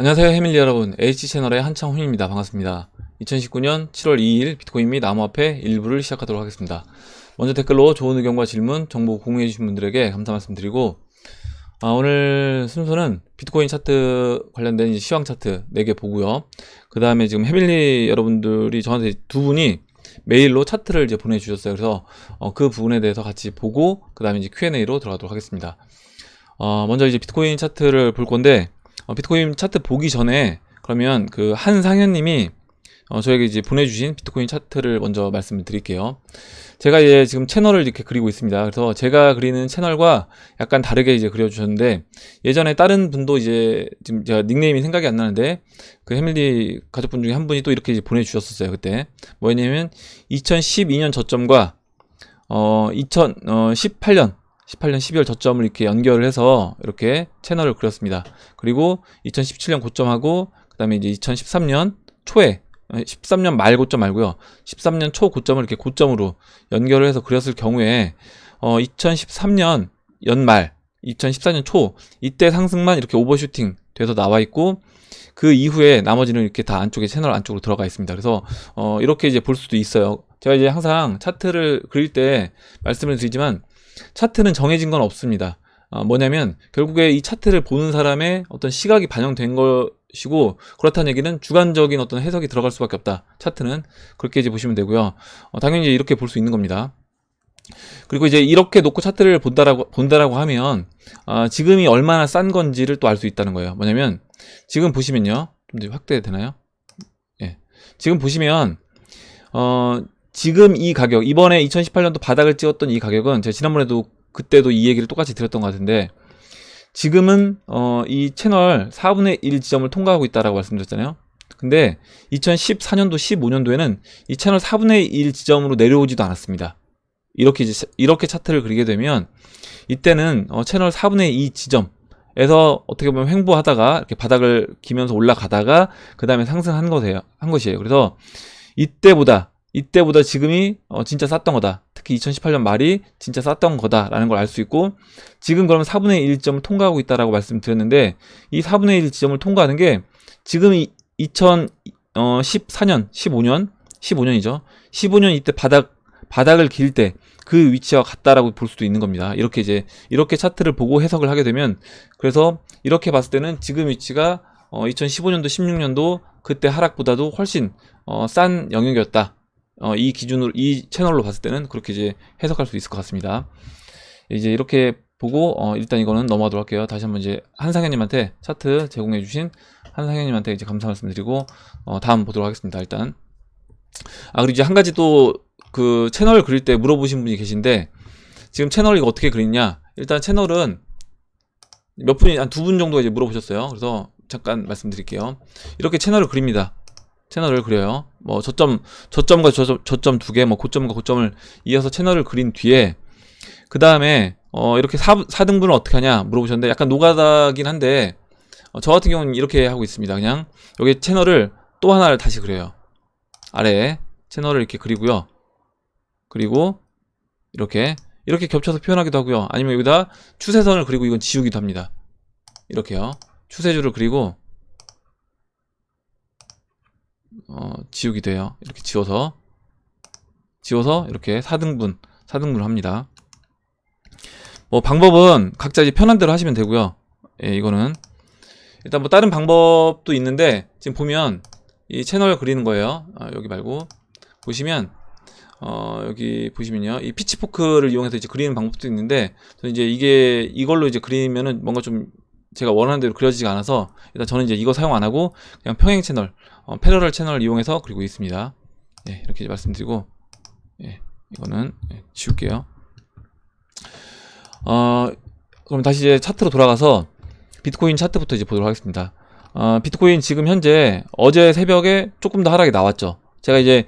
안녕하세요 해밀리 여러분, H채널의 한창훈입니다. 반갑습니다. 2019년 7월 2일 비트코인 및 암호화폐 일부를 시작하도록 하겠습니다. 먼저 댓글로 좋은 의견과 질문, 정보 공유해 주신 분들에게 감사 말씀드리고, 오늘 순서는 비트코인 차트 관련된 시황 차트 4개 보고요. 그 다음에 지금 해밀리 여러분들이 저한테 두 분이 메일로 차트를 이제 보내주셨어요. 그래서 그 부분에 대해서 같이 보고 그 다음에 이제 Q&A로 들어가도록 하겠습니다. 먼저 이제 비트코인 차트를 볼 건데, 비트코인 차트 보기 전에 그러면 그 한상현님이 저에게 이제 보내주신 비트코인 차트를 먼저 말씀을 드릴게요. 제가 이제 지금 채널을 이렇게 그리고 있습니다. 그래서 제가 그리는 채널과 약간 다르게 이제 그려주셨는데, 예전에 다른 분도 이제 지금 제가 닉네임이 생각이 안 나는데 그 해밀리 가족분 중에 한 분이 또 이렇게 이제 보내주셨었어요. 그때 뭐였냐면 2012년 저점과 2018년 12월 저점을 이렇게 연결을 해서 이렇게 채널을 그렸습니다. 그리고 2017년 고점하고 그 다음에 이제 2013년 초에 13년 말 고점 말고요, 13년 초 고점을 이렇게 고점으로 연결을 해서 그렸을 경우에 2013년 연말 2014년 초 이때 상승만 이렇게 오버슈팅 돼서 나와 있고, 그 이후에 나머지는 이렇게 다 안쪽에 채널 안쪽으로 들어가 있습니다. 그래서 이렇게 이제 볼 수도 있어요. 제가 이제 항상 차트를 그릴 때 말씀을 드리지만, 차트는 정해진 건 없습니다. 뭐냐면 결국에 이 차트를 보는 사람의 어떤 시각이 반영된 것이고, 그렇다는 얘기는 주관적인 어떤 해석이 들어갈 수밖에 없다. 차트는 그렇게 이제 보시면 되고요. 당연히 이제 이렇게 볼 수 있는 겁니다. 그리고 이제 이렇게 놓고 차트를 본다라고 하면 지금이 얼마나 싼 건지를 또 알 수 있다는 거예요. 뭐냐면 지금 보시면요, 좀 더 확대 되나요? 예. 지금 보시면 지금 이 가격, 이번에 2018년도 바닥을 찍었던 이 가격은 제가 지난번에도 그때도 이 얘기를 똑같이 드렸던 것 같은데, 지금은 이 채널 4분의 1 지점을 통과하고 있다라고 말씀드렸잖아요. 근데 2014년도 15년도에는 이 채널 4분의 1 지점으로 내려오지도 않았습니다. 이렇게 차트를 그리게 되면 이때는 채널 4분의 2 지점에서 어떻게 보면 횡보하다가 이렇게 바닥을 기면서 올라가다가 그 다음에 상승한 것이에요. 그래서 이때보다 지금이 진짜 쌌던 거다. 특히 2018년 말이 진짜 쌌던 거다라는 걸 알 수 있고, 지금 그러면 4분의 1 지점을 통과하고 있다라고 말씀드렸는데, 이 4분의 1 지점을 통과하는 게 지금 2014년, 15년이죠. 15년 이때 바닥을 길 때 그 위치와 같다라고 볼 수도 있는 겁니다. 이렇게 차트를 보고 해석을 하게 되면, 그래서 이렇게 봤을 때는 지금 위치가 2015년도, 16년도 그때 하락보다도 훨씬 싼 영역이었다. 이 기준으로, 이 채널로 봤을 때는 그렇게 이제 해석할 수 있을 것 같습니다. 이제 이렇게 보고 일단 이거는 넘어가도록 할게요. 다시 한번 이제 한상현님한테 차트 제공해주신 한상현님한테 이제 감사 말씀드리고 다음 보도록 하겠습니다. 일단 그리고 이제 한 가지 또 그 채널 그릴 때 물어보신 분이 계신데, 지금 채널 이거 어떻게 그리냐? 일단 채널은 몇 분이, 한 두 분 정도 이제 물어보셨어요. 그래서 잠깐 말씀드릴게요. 이렇게 채널을 그립니다. 채널을 그려요. 뭐 저점과 저점 두 개, 뭐 고점과 고점을 이어서 채널을 그린 뒤에, 그 다음에 이렇게 4등분을 어떻게 하냐 물어보셨는데, 약간 노가다긴 한데 저 같은 경우는 이렇게 하고 있습니다. 그냥 여기 채널을 또 하나를 다시 그려요. 아래에 채널을 이렇게 그리고요. 그리고 이렇게 겹쳐서 표현하기도 하고요. 아니면 여기다 추세선을 그리고 이건 지우기도 합니다. 이렇게요. 추세줄을 그리고 지우기도 해요. 이렇게 지워서 이렇게 4등분을 합니다. 뭐 방법은 각자 이제 편한 대로 하시면 되고요. 예, 이거는 일단 뭐 다른 방법도 있는데, 지금 보면 이 채널 그리는 거예요. 여기 말고 보시면 여기 보시면요, 이 피치포크를 이용해서 이제 그리는 방법도 있는데, 저는 이제 이걸로 이제 그리면은 뭔가 좀 제가 원하는 대로 그려지지가 않아서, 일단 저는 이제 이거 사용 안 하고 그냥 평행 채널, 패러럴 채널을 이용해서 그리고 있습니다. 예, 이렇게 이제 말씀드리고, 예, 이거는 지울게요. 그럼 다시 이제 차트로 돌아가서 비트코인 차트부터 이제 보도록 하겠습니다. 비트코인 지금 현재 어제 새벽에 조금 더 하락이 나왔죠. 제가 이제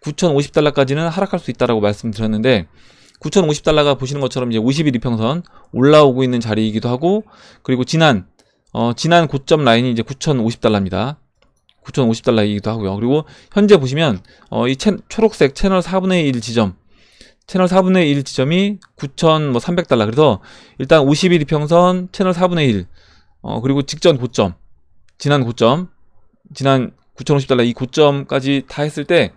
9,050달러까지는 하락할 수 있다라고 말씀드렸는데, 9,050달러가 보시는 것처럼 이제 50일 이평선 올라오고 있는 자리이기도 하고, 그리고 지난 고점 라인이 이제 9,050달러입니다. 9,050달러이기도 하고요. 그리고 현재 보시면 이 초록색 채널 4분의 1 지점, 채널 4분의 1 지점이 9,300달러. 그래서 일단 50일 이평선 채널 4분의 1 그리고 직전 고점, 지난 9,050달러 이 고점까지 다 했을 때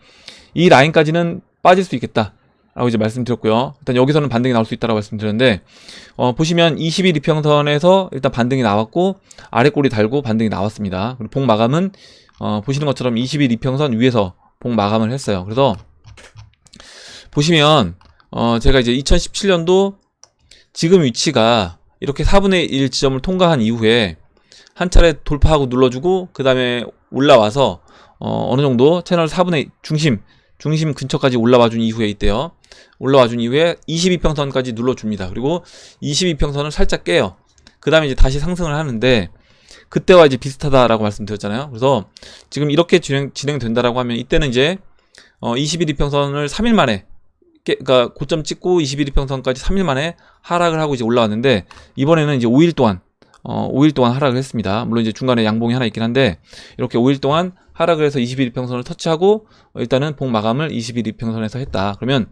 이 라인까지는 빠질 수 있겠다 라고 이제 말씀드렸고요. 일단 여기서는 반등이 나올 수 있다고 말씀드렸는데, 보시면 20일 이평선에서 일단 반등이 나왔고 아래 꼬리 달고 반등이 나왔습니다. 그리고 봉 마감은 보시는 것처럼 20일 이평선 위에서 봉 마감을 했어요. 그래서 보시면 제가 이제 2017년도 지금 위치가 이렇게 4분의 1 지점을 통과한 이후에 한 차례 돌파하고 눌러주고 그 다음에 올라와서 어느 정도 채널 4분의 중심 근처까지 올라와 준 이후에 있대요. 올라와 준 이후에 22평선까지 눌러줍니다. 그리고 22평선을 살짝 깨요. 그 다음에 이제 다시 상승을 하는데 그때와 이제 비슷하다라고 말씀드렸잖아요. 그래서 지금 이렇게 진행된다라고 하면 이때는 이제 21이평선을 3일 만에 그러니까 고점 찍고 21이평선까지 3일 만에 하락을 하고 이제 올라왔는데, 이번에는 이제 5일 동안 하락을 했습니다. 물론 이제 중간에 양봉이 하나 있긴 한데 이렇게 5일 동안 하락을 해서 21이평선을 터치하고 일단은 봉 마감을 21이평선에서 했다. 그러면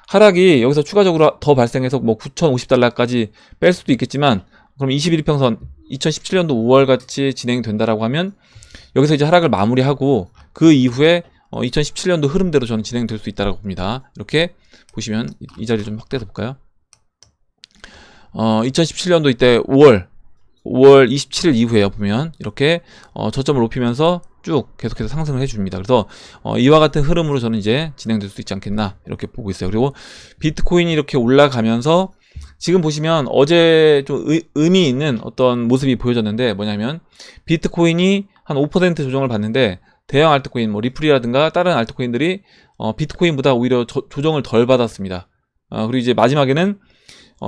하락이 여기서 추가적으로 더 발생해서 뭐 9,050달러까지 뺄 수도 있겠지만, 그럼 21이평선 2017년도 5월 같이 진행된다라고 하면 여기서 이제 하락을 마무리하고 그 이후에 2017년도 흐름대로 저는 진행될 수 있다고 봅니다. 이렇게 보시면 이 자리 좀 확대해서 볼까요? 2017년도 이때 5월 27일 이후에 보면 이렇게 저점을 높이면서 쭉 계속해서 상승을 해줍니다. 그래서 이와 같은 흐름으로 저는 이제 진행될 수 있지 않겠나 이렇게 보고 있어요. 그리고 비트코인이 이렇게 올라가면서 지금 보시면 어제 좀 의미 있는 어떤 모습이 보여졌는데, 뭐냐면 비트코인이 한 5% 조정을 받는데 대형 알트코인 뭐 리플이라든가 다른 알트코인들이 비트코인보다 오히려 조정을 덜 받았습니다. 그리고 이제 마지막에는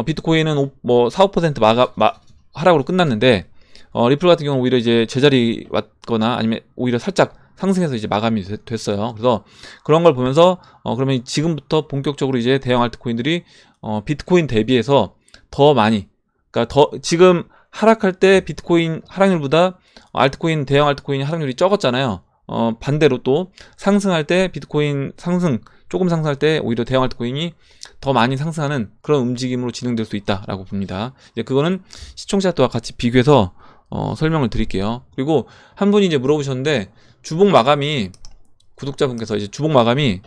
비트코인은 뭐 4, 5% 하락으로 끝났는데 리플 같은 경우는 오히려 이제 제자리 왔거나 아니면 오히려 살짝 상승해서 이제 마감이 됐어요. 그래서 그런 걸 보면서 그러면 지금부터 본격적으로 이제 대형 알트코인들이 비트코인 대비해서 더 많이, 그러니까 지금 하락할 때 비트코인 하락률보다 대형 알트코인 하락률이 적었잖아요. 반대로 또 상승할 때 비트코인 조금 상승할 때 오히려 대형 알트코인이 더 많이 상승하는 그런 움직임으로 진행될 수 있다라고 봅니다. 이제 그거는 시총 차트와 같이 비교해서 설명을 드릴게요. 그리고 한 분이 이제 물어보셨는데, 구독자분께서 이제 주봉 마감이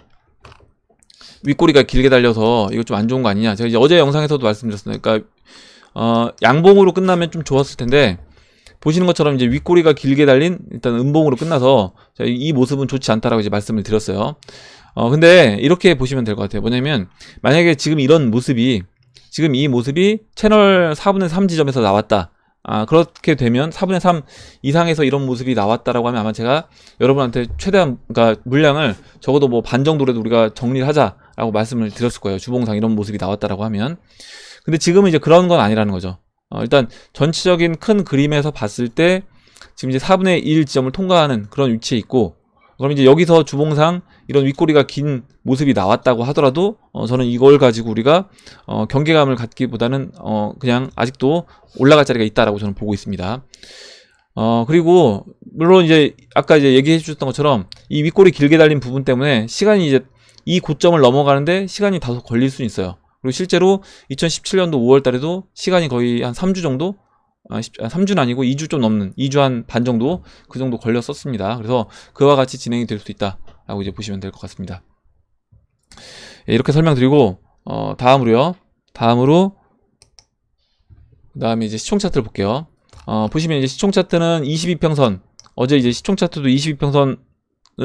윗꼬리가 길게 달려서 이거 좀 안 좋은 거 아니냐. 제가 이제 어제 영상에서도 말씀드렸습니다. 그러니까 양봉으로 끝나면 좀 좋았을 텐데, 보시는 것처럼 이제 윗꼬리가 길게 달린 일단 음봉으로 끝나서 이 모습은 좋지 않다라고 이제 말씀을 드렸어요. 근데 이렇게 보시면 될 것 같아요. 뭐냐면 만약에 지금 이 모습이 채널 4분의 3 지점에서 나왔다. 그렇게 되면 4분의 3 이상에서 이런 모습이 나왔다라고 하면 아마 제가 여러분한테 최대한, 그러니까 물량을 적어도 뭐 반 정도라도 우리가 정리를 하자라고 말씀을 드렸을 거예요. 주봉상 이런 모습이 나왔다라고 하면. 근데 지금은 이제 그런 건 아니라는 거죠. 일단 전체적인 큰 그림에서 봤을 때 지금 이제 4분의 1 지점을 통과하는 그런 위치에 있고, 그럼 이제 여기서 주봉상 이런 윗꼬리가 긴 모습이 나왔다고 하더라도 저는 이걸 가지고 우리가 경계감을 갖기보다는 그냥 아직도 올라갈 자리가 있다라고 저는 보고 있습니다. 그리고 물론 이제 아까 이제 얘기해 주셨던 것처럼 이 윗꼬리 길게 달린 부분 때문에 시간이 이제 이 고점을 넘어가는데 시간이 다소 걸릴 수는 있어요. 그리고 실제로 2017년도 5월 달에도 시간이 거의 한 3주 정도? 3주는 아니고 2주 좀 넘는, 2주 한 반 정도, 그 정도 걸렸었습니다. 그래서 그와 같이 진행이 될 수 있다라고 이제 보시면 될 것 같습니다. 예, 이렇게 설명드리고, 다음으로, 그 다음에 이제 시총 차트를 볼게요. 보시면 이제 시총 차트는 22평선, 어제 이제 시총 차트도 22평선을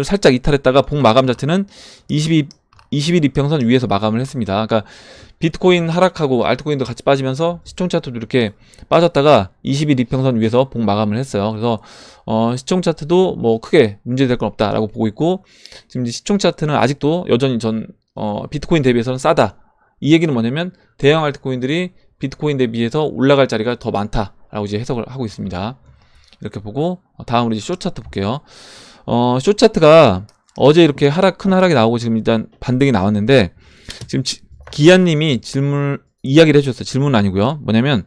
살짝 이탈했다가 봉 마감 자체는 21이평선 위에서 마감을 했습니다. 그러니까 비트코인 하락하고 알트코인도 같이 빠지면서 시총 차트도 이렇게 빠졌다가 21이평선 위에서 봉 마감을 했어요. 그래서 시총 차트도 뭐 크게 문제될 건 없다라고 보고 있고, 지금 이제 시총 차트는 아직도 여전히 비트코인 대비해서는 싸다. 이 얘기는 뭐냐면 대형 알트코인들이 비트코인 대비해서 올라갈 자리가 더 많다라고 이제 해석을 하고 있습니다. 이렇게 보고 다음으로 이제 숏 차트 볼게요. 숏 차트가 어제 이렇게 큰 하락이 나오고 지금 일단 반등이 나왔는데, 지금 기아님이 이야기를 해주셨어요. 질문은 아니고요. 뭐냐면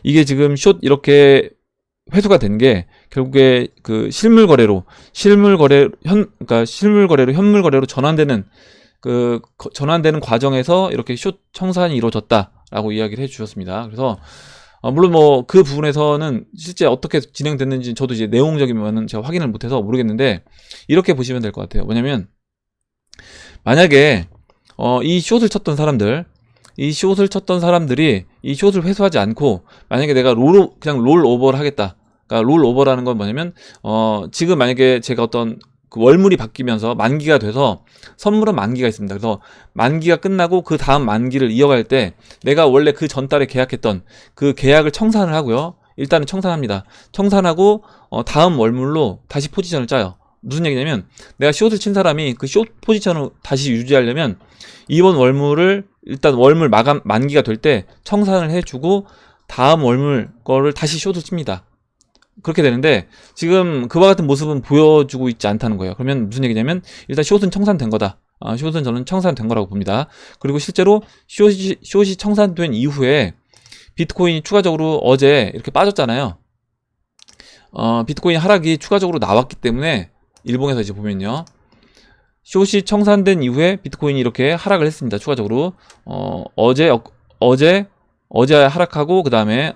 이게 지금 숏 이렇게 회수가 된 게 결국에 그 실물 거래로 현물 거래로 전환되는 과정에서 이렇게 숏 청산이 이루어졌다라고 이야기를 해주셨습니다. 그래서 물론 뭐 그 부분에서는 실제 어떻게 진행됐는지 저도 이제 내용적인 면은 제가 확인을 못해서 모르겠는데, 이렇게 보시면 될 것 같아요. 뭐냐면 만약에 이 숏을 쳤던 사람들이 이 숏을 회수하지 않고, 만약에 내가 그냥 롤 오버를 하겠다. 그러니까 롤 오버라는 건 뭐냐면 지금 만약에 제가 어떤 그 월물이 바뀌면서 만기가 돼서 선물은 만기가 있습니다. 그래서 만기가 끝나고 그 다음 만기를 이어갈 때 내가 원래 그 전달에 계약했던 그 계약을 청산을 하고요. 일단은 청산합니다. 청산하고 다음 월물로 다시 포지션을 짜요. 무슨 얘기냐면 내가 숏을 친 사람이 그 숏 포지션을 다시 유지하려면 이번 월물을 일단 월물 마감 만기가 될 때 청산을 해주고 다음 월물 거를 다시 숏을 칩니다. 그렇게 되는데 지금 그와 같은 모습은 보여주고 있지 않다는 거예요. 그러면 무슨 얘기냐면 일단 숏은 청산된 거다. 숏은 저는 청산된 거라고 봅니다. 그리고 실제로 숏이 청산된 이후에 비트코인이 추가적으로 어제 이렇게 빠졌잖아요. 비트코인 하락이 추가적으로 나왔기 때문에 일봉에서 이제 보면요, 숏이 청산된 이후에 비트코인이 이렇게 하락을 했습니다. 추가적으로 어제 하락하고 그 다음에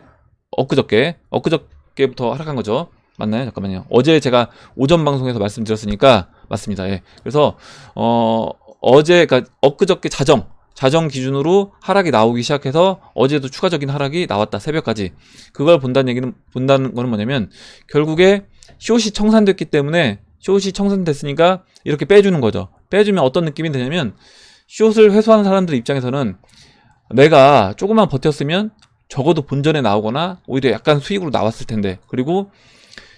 엊그저께부터 하락한 거죠. 맞나요? 잠깐만요. 어제 제가 오전 방송에서 말씀드렸으니까 맞습니다. 예. 그래서 그러니까 엊그저께 자정 기준으로 하락이 나오기 시작해서 어제도 추가적인 하락이 나왔다. 새벽까지. 그걸 본다는 거는 뭐냐면 결국에 숏이 청산됐기 때문에, 숏이 청산됐으니까 이렇게 빼주는 거죠. 빼주면 어떤 느낌이 드냐면 숏을 회수하는 사람들 입장에서는 내가 조금만 버텼으면 적어도 본전에 나오거나 오히려 약간 수익으로 나왔을 텐데, 그리고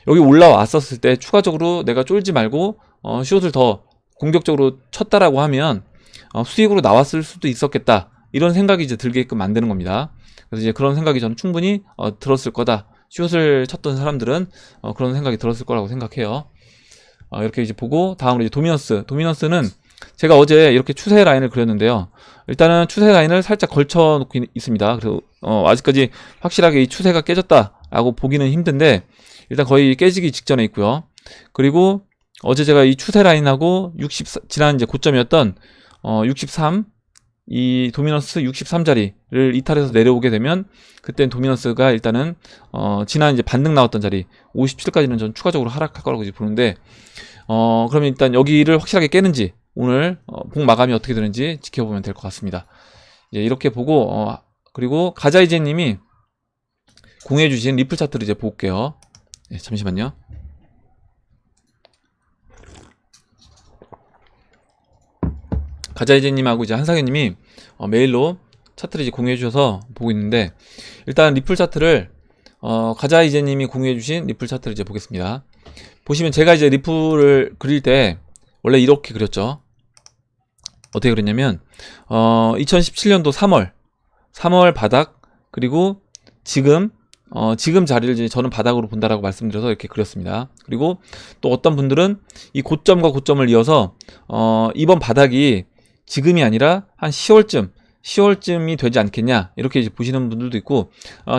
여기 올라왔었을 때 추가적으로 내가 쫄지 말고 숏을 더 공격적으로 쳤다라고 하면 수익으로 나왔을 수도 있었겠다, 이런 생각이 이제 들게끔 만드는 겁니다. 그래서 이제 그런 생각이 저는 충분히 들었을 거다. 숏을 쳤던 사람들은 그런 생각이 들었을 거라고 생각해요. 이렇게 이제 보고 다음으로 이제 도미넌스는 제가 어제 이렇게 추세 라인을 그렸는데요. 일단은 추세 라인을 살짝 걸쳐 놓고 있습니다. 그래서 아직까지 확실하게 이 추세가 깨졌다라고 보기는 힘든데 일단 거의 깨지기 직전에 있고요. 그리고 어제 제가 이 추세 라인하고 지난 이제 고점이었던 63, 이 도미넌스 63자리를 이탈해서 내려오게 되면 그땐 도미넌스가 일단은 지난 이제 반등 나왔던 자리 57까지는 전 추가적으로 하락할 거라고 이제 보는데, 그러면 일단 여기를 확실하게 깨는지 오늘 봉 마감이 어떻게 되는지 지켜보면 될 것 같습니다. 이제 이렇게 보고 그리고 가자이제님이 공유해주신 리플 차트를 이제 볼게요. 네, 잠시만요. 가자이제님하고 이제 한상현님이 메일로 차트를 이제 공유해주셔서 보고 있는데, 일단 리플 차트를 가자이제님이 공유해주신 리플 차트를 이제 보겠습니다. 보시면 제가 이제 리플을 그릴 때 원래 이렇게 그렸죠. 어떻게 그랬냐면 2017년도 3월 바닥, 그리고 지금 자리를 이제 저는 바닥으로 본다라고 말씀드려서 이렇게 그렸습니다. 그리고 또 어떤 분들은 이 고점과 고점을 이어서 이번 바닥이 지금이 아니라 한 10월쯤이 되지 않겠냐, 이렇게 이제 보시는 분들도 있고,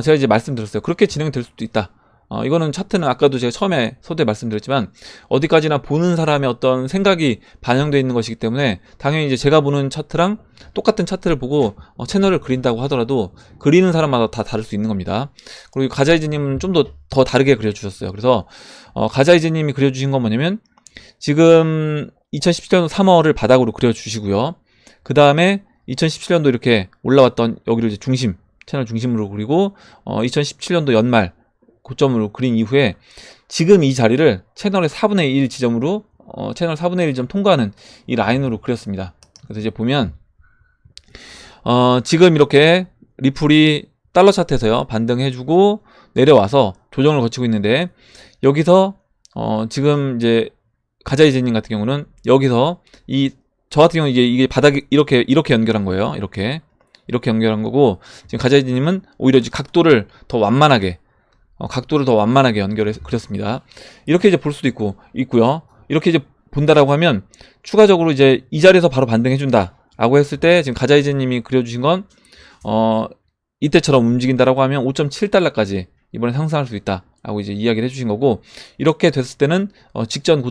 제가 이제 말씀드렸어요. 그렇게 진행될 수도 있다. 이거는 차트는 아까도 제가 처음에 서두에 말씀드렸지만 어디까지나 보는 사람의 어떤 생각이 반영되어 있는 것이기 때문에 당연히 이제 제가 보는 차트랑 똑같은 차트를 보고 채널을 그린다고 하더라도 그리는 사람마다 다 다를 수 있는 겁니다. 그리고 가자이즈님은 좀 더 다르게 그려주셨어요. 그래서 가자이즈님이 그려주신 건 뭐냐면 지금 2017년 3월을 바닥으로 그려주시고요. 그 다음에 2017년도 이렇게 올라왔던 여기를 이제 채널 중심으로 그리고 2017년도 연말 고점으로 그린 이후에 지금 이 자리를 채널의 4분의 1 지점으로 채널 4분의 1 지점 통과하는 이 라인으로 그렸습니다. 그래서 이제 보면 지금 이렇게 리플이 달러 차트에서요 반등해주고 내려와서 조정을 거치고 있는데, 여기서 지금 이제 가자이제님 같은 경우는 여기서 저 같은 경우는 이게 바닥이 이렇게 연결한 거예요. 이렇게 연결한 거고, 지금 가자이제님은 오히려 이제 각도를 더 완만하게 연결해서 그렸습니다. 이렇게 이제 볼 수도 있고요. 이렇게 이제 본다라고 하면 추가적으로 이제 이 자리에서 바로 반등해준다 라고 했을 때 지금 가자이제님이 그려주신 건 이때처럼 움직인다라고 하면 5.7달러까지 이번에 상승할 수 있다 라고 이제 이야기를 해주신 거고, 이렇게 됐을 때는 전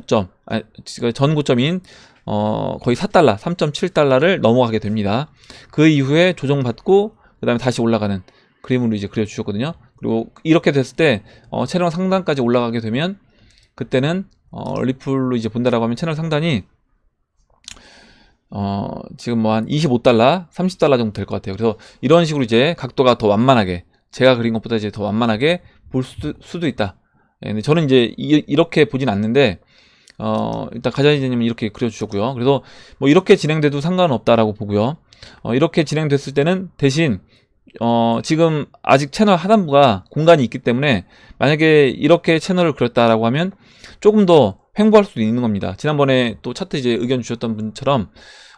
고점인 거의 4달러, 3.7달러를 넘어가게 됩니다. 그 이후에 조정받고 그 다음에 다시 올라가는 그림으로 이제 그려주셨거든요. 그리고 이렇게 됐을 때 채널 상단까지 올라가게 되면 그때는 리플로 이제 본다라고 하면 채널 상단이 지금 뭐 한 25달러, 30달러 정도 될 것 같아요. 그래서 이런 식으로 이제 각도가 더 완만하게, 제가 그린 것보다 이제 더 완만하게 볼 수도 있다. 예, 근데 저는 이제 이렇게 보진 않는데, 일단 가자이제님은 이렇게 그려주셨고요. 그래서 뭐 이렇게 진행돼도 상관은 없다라고 보고요. 이렇게 진행됐을 때는 대신, 지금 아직 채널 하단부가 공간이 있기 때문에 만약에 이렇게 채널을 그렸다라고 하면 조금 더 횡보할 수도 있는 겁니다. 지난번에 또 차트 이제 의견 주셨던 분처럼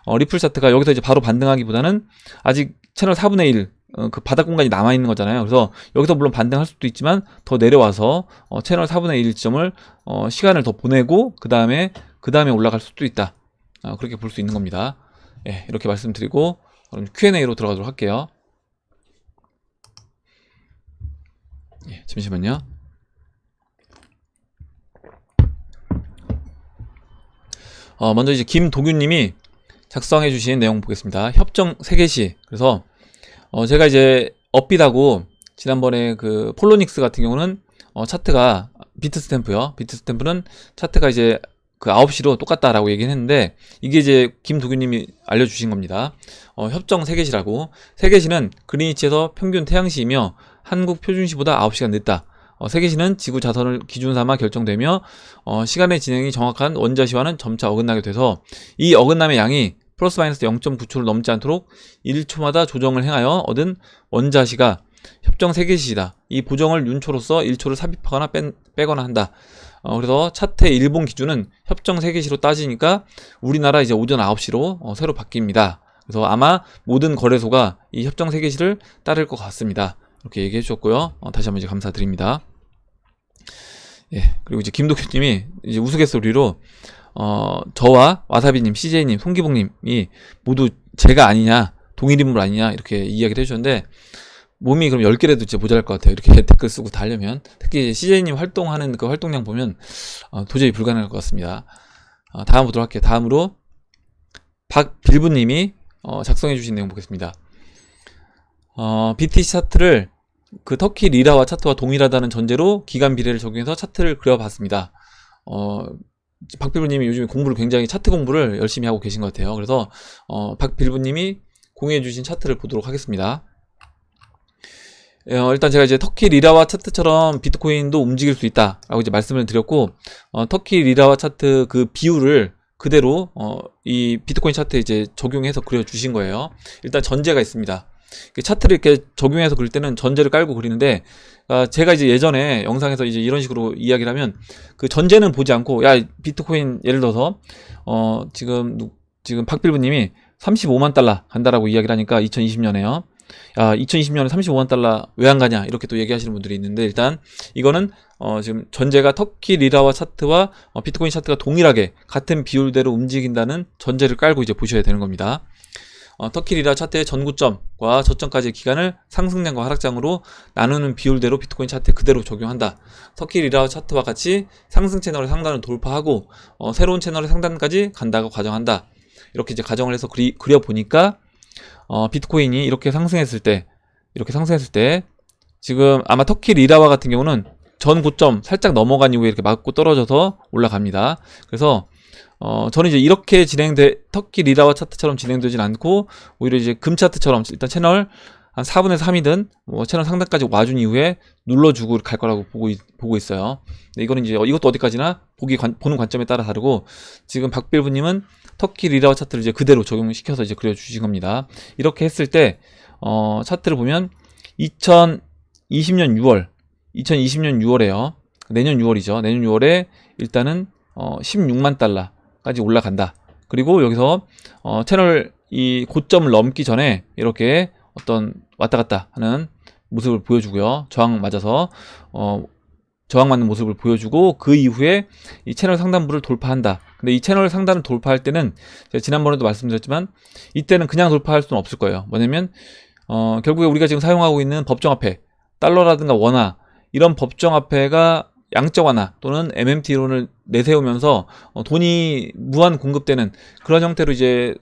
리플 차트가 여기서 이제 바로 반등하기보다는 아직 채널 4분의 1 그 바닥 공간이 남아 있는 거잖아요. 그래서 여기서 물론 반등할 수도 있지만 더 내려와서 채널 4분의 1 지점을 시간을 더 보내고 그 다음에 올라갈 수도 있다. 그렇게 볼 수 있는 겁니다. 예, 이렇게 말씀드리고 그럼 Q&A로 들어가도록 할게요. 예, 잠시만요. 먼저 이제 김도균님이 작성해 주신 내용 보겠습니다. 협정 3개시. 그래서 제가 이제 업빗하고 지난번에 그 폴로닉스 같은 경우는 차트가 비트스탬프요. 비트스탬프는 차트가 이제 그 9시로 똑같다라고 얘기는 했는데 이게 이제 김도균님이 알려주신 겁니다. 협정 3개시라고. 3개시는 그린위치에서 평균 태양시이며 한국 표준시보다 9시간 늦다. 3개시는 지구 자선을 기준 삼아 결정되며 시간의 진행이 정확한 원자시와는 점차 어긋나게 돼서 이 어긋남의 양이 플러스 마이너스 0.9초를 넘지 않도록 1초마다 조정을 행하여 얻은 원자시가 협정 3개시이다. 이 보정을 윤초로서 1초를 삽입하거나 빼거나 한다. 그래서 차트의 일본 기준은 협정 3개시로 따지니까 우리나라 이제 오전 9시로 새로 바뀝니다. 그래서 아마 모든 거래소가 이 협정 3개시를 따를 것 같습니다. 이렇게 얘기해 주셨고요. 다시 한번 이제 감사드립니다. 예, 그리고 이제 김도규님이 이제 우스갯소리로 저와 와사비님, CJ님, 송기봉님이 모두 제가 아니냐, 동일인물 아니냐 이렇게 이야기를 해주셨는데 몸이 그럼 10개라도 이제 모자랄 것 같아요. 이렇게 댓글 쓰고 다 하려면. 특히 CJ님 활동하는 그 활동량 보면 도저히 불가능할 것 같습니다. 다음 보도록 할게요. 다음으로 박빌부님이 작성해 주신 내용 보겠습니다. BTC 차트를 그 터키 리라와 차트와 동일하다는 전제로 기간 비례를 적용해서 차트를 그려봤습니다. 박빌부님이 요즘 공부를 굉장히 차트 공부를 열심히 하고 계신 것 같아요. 그래서 박빌부님이 공유해주신 차트를 보도록 하겠습니다. 일단 제가 이제 터키 리라와 차트처럼 비트코인도 움직일 수 있다라고 이제 말씀을 드렸고 터키 리라와 차트 그 비율을 그대로 이 비트코인 차트에 이제 적용해서 그려주신 거예요. 일단 전제가 있습니다. 차트를 이렇게 적용해서 그릴 때는 전제를 깔고 그리는데 제가 이제 예전에 영상에서 이제 이런 식으로 이야기를 하면 그 전제는 보지 않고 야 비트코인 예를 들어서 지금 박빌부님이 35만 달러 간다라고 이야기를 하니까 2020년에요. 야 2020년에 35만 달러 왜 안 가냐 이렇게 또 얘기하시는 분들이 있는데 일단 이거는 지금 전제가 터키 리라와 차트와 비트코인 차트가 동일하게 같은 비율대로 움직인다는 전제를 깔고 이제 보셔야 되는 겁니다. 터키 리라 차트의 전고점과 저점까지의 기간을 상승량과 하락장으로 나누는 비율대로 비트코인 차트에 그대로 적용한다. 터키 리라 차트와 같이 상승 채널의 상단을 돌파하고 새로운 채널의 상단까지 간다고 가정한다. 이렇게 이제 가정을 해서 그려보니까 비트코인이 이렇게 상승했을 때 지금 아마 터키 리라와 같은 경우는 전 고점 살짝 넘어간 이후에 이렇게 맞고 떨어져서 올라갑니다. 그래서 저는 이제 이렇게 터키 리라와 차트처럼 진행되진 않고 오히려 이제 금 차트처럼 일단 채널 한 4분의 3이든 뭐 채널 상단까지 와준 이후에 눌러주고 갈 거라고 보고 있어요. 근데 이거는 이제 이것도 어디까지나 보는 관점에 따라 다르고 지금 박빌부님은 터키 리라와 차트를 이제 그대로 적용시켜서 이제 그려주신 겁니다. 이렇게 했을 때 차트를 보면 2020년 6월에요. 내년 6월이죠. 내년 6월에 일단은 16만 달러까지 올라간다. 그리고 여기서 채널 이 고점을 넘기 전에 이렇게 어떤 왔다 갔다 하는 모습을 보여주고요. 저항 맞아서 저항 맞는 모습을 보여주고 그 이후에 이 채널 상단부를 돌파한다. 근데 이 채널 상단을 돌파할 때는 제가 지난번에도 말씀드렸지만 이때는 그냥 돌파할 수는 없을 거예요. 뭐냐면 결국에 우리가 지금 사용하고 있는 법정화폐 달러라든가 원화 이런 법정화폐가 양적 완화 또는 MMT 이론을 내세우면서 돈이 무한 공급되는 그런 형태로 이제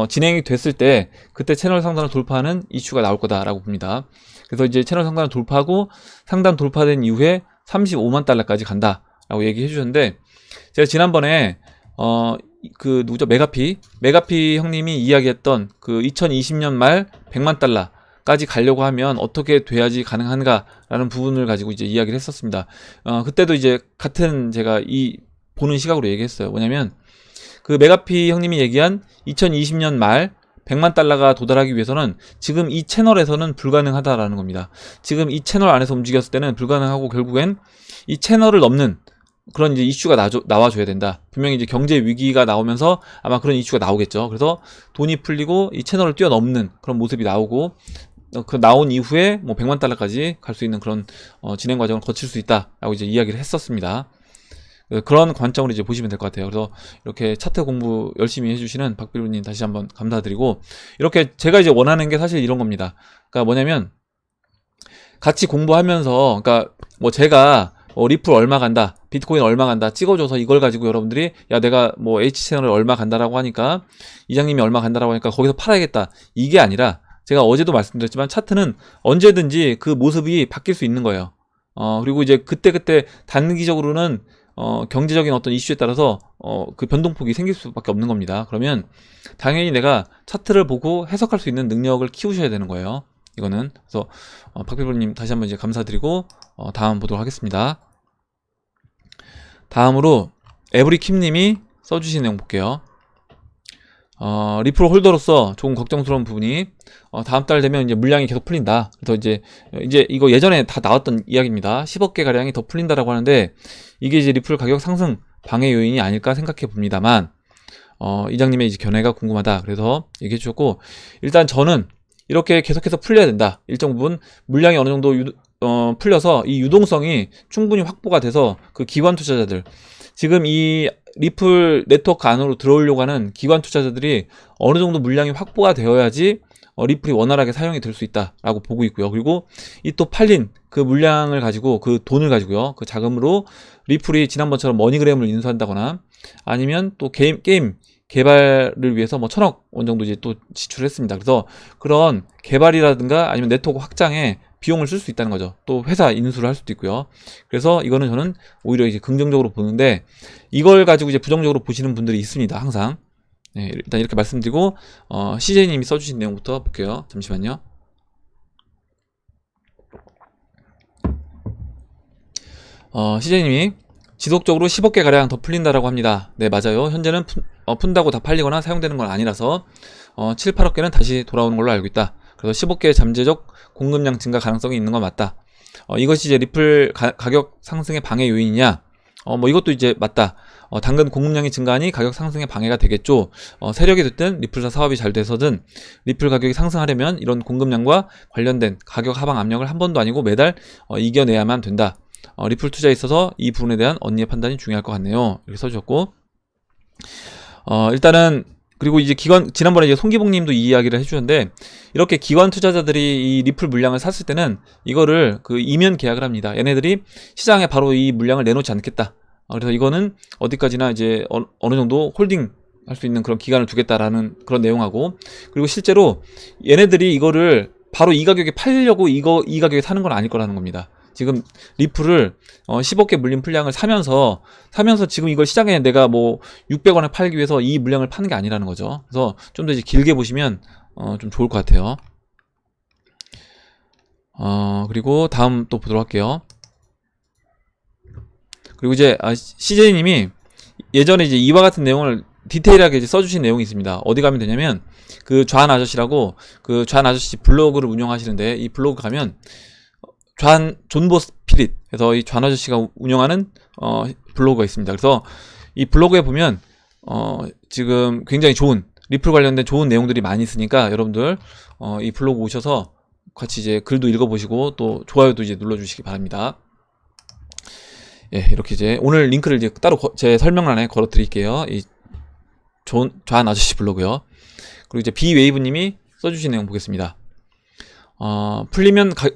진행이 됐을 때 그때 채널 상단을 돌파하는 이슈가 나올 거다라고 봅니다. 그래서 이제 채널 상단을 돌파하고 상단 돌파된 이후에 35만 달러까지 간다라고 얘기해 주셨는데, 제가 지난번에 그 누구죠? 메가피 형님이 이야기했던 그 2020년 말 100만 달러까지 가려고 하면 어떻게 돼야지 가능한가라는 부분을 가지고 이제 이야기를 했었습니다. 그때도 이제 같은 제가 이 보는 시각으로 얘기했어요. 뭐냐면 그 메가피 형님이 얘기한 2020년 말 100만 달러가 도달하기 위해서는 지금 이 채널에서는 불가능하다라는 겁니다. 지금 이 채널 안에서 움직였을 때는 불가능하고, 결국엔 이 채널을 넘는 그런 이제 이슈가 나와줘야 된다. 분명히 이제 경제 위기가 나오면서 아마 그런 이슈가 나오겠죠. 그래서 돈이 풀리고 이 채널을 뛰어넘는 그런 모습이 나오고, 그 나온 이후에 뭐 100만 달러까지 갈 수 있는 그런 진행 과정을 거칠 수 있다라고 이제 이야기를 했었습니다. 그런 관점으로 이제 보시면 될 것 같아요. 그래서 이렇게 차트 공부 열심히 해주시는 박비루님 다시 한번 감사드리고, 이렇게 제가 이제 원하는 게 사실 이런 겁니다. 그러니까 뭐냐면 같이 공부하면서, 그러니까 뭐 제가 리플 얼마 간다, 비트코인 얼마 간다 찍어줘서 이걸 가지고 여러분들이 야 내가 뭐 H채널을 얼마 간다라고 하니까, 이장님이 얼마 간다라고 하니까 거기서 팔아야겠다, 이게 아니라, 제가 어제도 말씀드렸지만 차트는 언제든지 그 모습이 바뀔 수 있는 거예요. 그리고 이제 그때그때 단기적으로는 경제적인 어떤 이슈에 따라서 그 변동폭이 생길 수밖에 없는 겁니다. 그러면 당연히 내가 차트를 보고 해석할 수 있는 능력을 키우셔야 되는 거예요. 이거는. 그래서 박필보님 다시 한번 이제 감사드리고 다음 보도록 하겠습니다. 다음으로 에브리킴님이 써주신 내용 볼게요. 리플 홀더로서 조금 걱정스러운 부분이, 다음 달 되면 이제 물량이 계속 풀린다. 그래서 이제 이거 예전에 다 나왔던 이야기입니다. 10억 개 가량이 더 풀린다라고 하는데, 이게 이제 리플 가격 상승 방해 요인이 아닐까 생각해 봅니다만, 이장님의 이제 견해가 궁금하다. 그래서 얘기해 주셨고, 일단 저는 이렇게 계속해서 풀려야 된다. 일정 부분 물량이 어느 정도 풀려서 이 유동성이 충분히 확보가 돼서 그 기관 투자자들, 지금 이 리플 네트워크 안으로 들어오려고 하는 기관 투자자들이 어느 정도 물량이 확보가 되어야지 리플이 원활하게 사용이 될 수 있다라고 보고 있고요. 그리고 이 또 팔린 그 물량을 가지고, 그 돈을 가지고요, 그 자금으로 리플이 지난번처럼 머니그램을 인수한다거나, 아니면 또 게임 개발을 위해서 뭐 1000억 원 정도 이제 또 지출했습니다. 그래서 그런 개발이라든가 아니면 네트워크 확장에 비용을 쓸 수 있다는 거죠. 또 회사 인수를 할 수도 있고요. 그래서 이거는 저는 오히려 이제 긍정적으로 보는데, 이걸 가지고 이제 부정적으로 보시는 분들이 있습니다. 항상. 네, 일단 이렇게 말씀드리고, CJ님이 써주신 내용부터 볼게요. 잠시만요. CJ님이 지속적으로 10억 개 가량 더 풀린다라고 합니다. 네, 맞아요. 현재는 푼다고 다 팔리거나 사용되는 건 아니라서 7, 8억 개는 다시 돌아오는 걸로 알고 있다. 그래서 15개 잠재적 공급량 증가 가능성이 있는 건 맞다. 이것이 이제 리플 가격 상승의 방해 요인이냐? 뭐 이것도 이제 맞다. 당근 공급량이 증가하니 가격 상승에 방해가 되겠죠. 세력이 됐든 리플사 사업이 잘 돼서든 리플 가격이 상승하려면 이런 공급량과 관련된 가격 하방 압력을 한 번도 아니고 매달 이겨내야만 된다. 리플 투자에 있어서 이 부분에 대한 언니의 판단이 중요할 것 같네요. 이렇게 써주셨고, 일단은 그리고 이제 지난번에 이제 송기봉님도 이 이야기를 해주셨는데, 이렇게 기관 투자자들이 이 리플 물량을 샀을 때는 이거를 그 이면 계약을 합니다. 얘네들이 시장에 바로 이 물량을 내놓지 않겠다. 그래서 이거는 어디까지나 이제 어느 정도 홀딩 할 수 있는 그런 기간을 두겠다라는 그런 내용하고, 그리고 실제로 얘네들이 이거를 바로 이 가격에 팔려고 이 가격에 사는 건 아닐 거라는 겁니다. 지금 리플을 10억 개 물린 풀량을 사면서 지금 이걸 시장에 내가 뭐 600원에 팔기 위해서 이 물량을 파는 게 아니라는 거죠. 그래서 좀 더 이제 길게 보시면 좀 좋을 것 같아요. 그리고 다음 또 보도록 할게요. 그리고 이제 CJ님이 예전에 이제 이와 같은 내용을 디테일하게 이제 써주신 내용이 있습니다. 어디 가면 되냐면 그 좌한 아저씨라고, 그 좌한 아저씨 블로그를 운영하시는데, 이 블로그 가면 존보 스피릿, 그래서 이 좌한 아저씨가 운영하는 블로그가 있습니다. 그래서 이 블로그에 보면 지금 굉장히 좋은 리플 관련된 좋은 내용들이 많이 있으니까 여러분들 이 블로그 오셔서 같이 이제 글도 읽어보시고 또 좋아요도 이제 눌러주시기 바랍니다. 예, 이렇게 이제 오늘 링크를 이제 따로 제 설명란에 걸어 드릴게요. 이 좌한 아저씨 블로그요. 그리고 이제 비웨이브님이 써주신 내용 보겠습니다.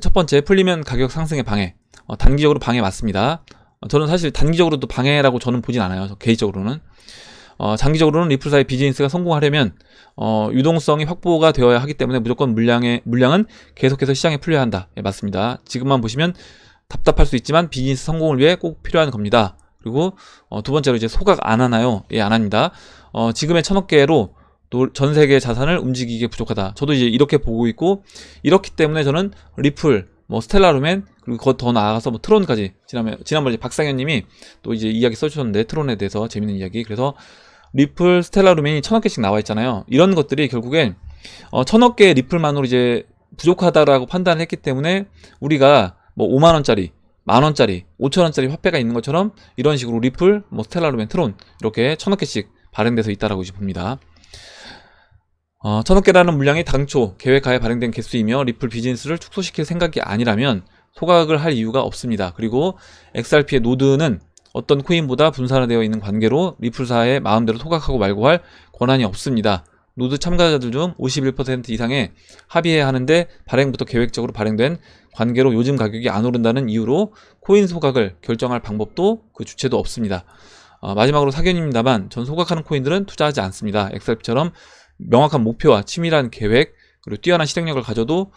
첫 번째, 풀리면 가격 상승의 방해. 단기적으로 방해 맞습니다. 저는 사실 단기적으로도 방해라고 저는 보진 않아요. 개인적으로는. 장기적으로는 리플사의 비즈니스가 성공하려면 유동성이 확보가 되어야 하기 때문에 무조건 물량은 계속해서 시장에 풀려야 한다. 예, 맞습니다. 지금만 보시면 답답할 수 있지만 비즈니스 성공을 위해 꼭 필요한 겁니다. 그리고 두 번째로 이제 소각 안 하나요? 예, 안 합니다. 지금의 1000억 개로 전 세계 자산을 움직이기에 부족하다. 저도 이제 이렇게 보고 있고, 이렇기 때문에 저는 리플, 뭐 스텔라루멘, 그리고 그것 더 나아가서 뭐 트론까지, 지난번에 이제 박상현님이 또 이제 이야기 써주셨는데, 트론에 대해서 재밌는 이야기. 그래서 리플, 스텔라루멘이 1000억 개씩 나와 있잖아요. 이런 것들이 결국엔 1000억 개의 리플만으로 이제 부족하다라고 판단을 했기 때문에 우리가 뭐 5만 원짜리, 만 원짜리, 5천 원짜리 화폐가 있는 것처럼 이런 식으로 리플, 뭐 스텔라루멘, 트론 이렇게 1000억 개씩 발행돼서 있다라고 이제 봅니다. 1000억 개라는 물량이 당초 계획하에 발행된 개수이며 리플 비즈니스를 축소시킬 생각이 아니라면 소각을 할 이유가 없습니다. 그리고 XRP의 노드는 어떤 코인보다 분산되어 있는 관계로 리플사의 마음대로 소각하고 말고 할 권한이 없습니다. 노드 참가자들 중 51% 이상의 합의해야 하는데 발행부터 계획적으로 발행된 관계로 요즘 가격이 안 오른다는 이유로 코인 소각을 결정할 방법도 그 주체도 없습니다. 마지막으로 사견입니다만 전 소각하는 코인들은 투자하지 않습니다. XRP처럼 명확한 목표와 치밀한 계획 그리고 뛰어난 실행력을 가져도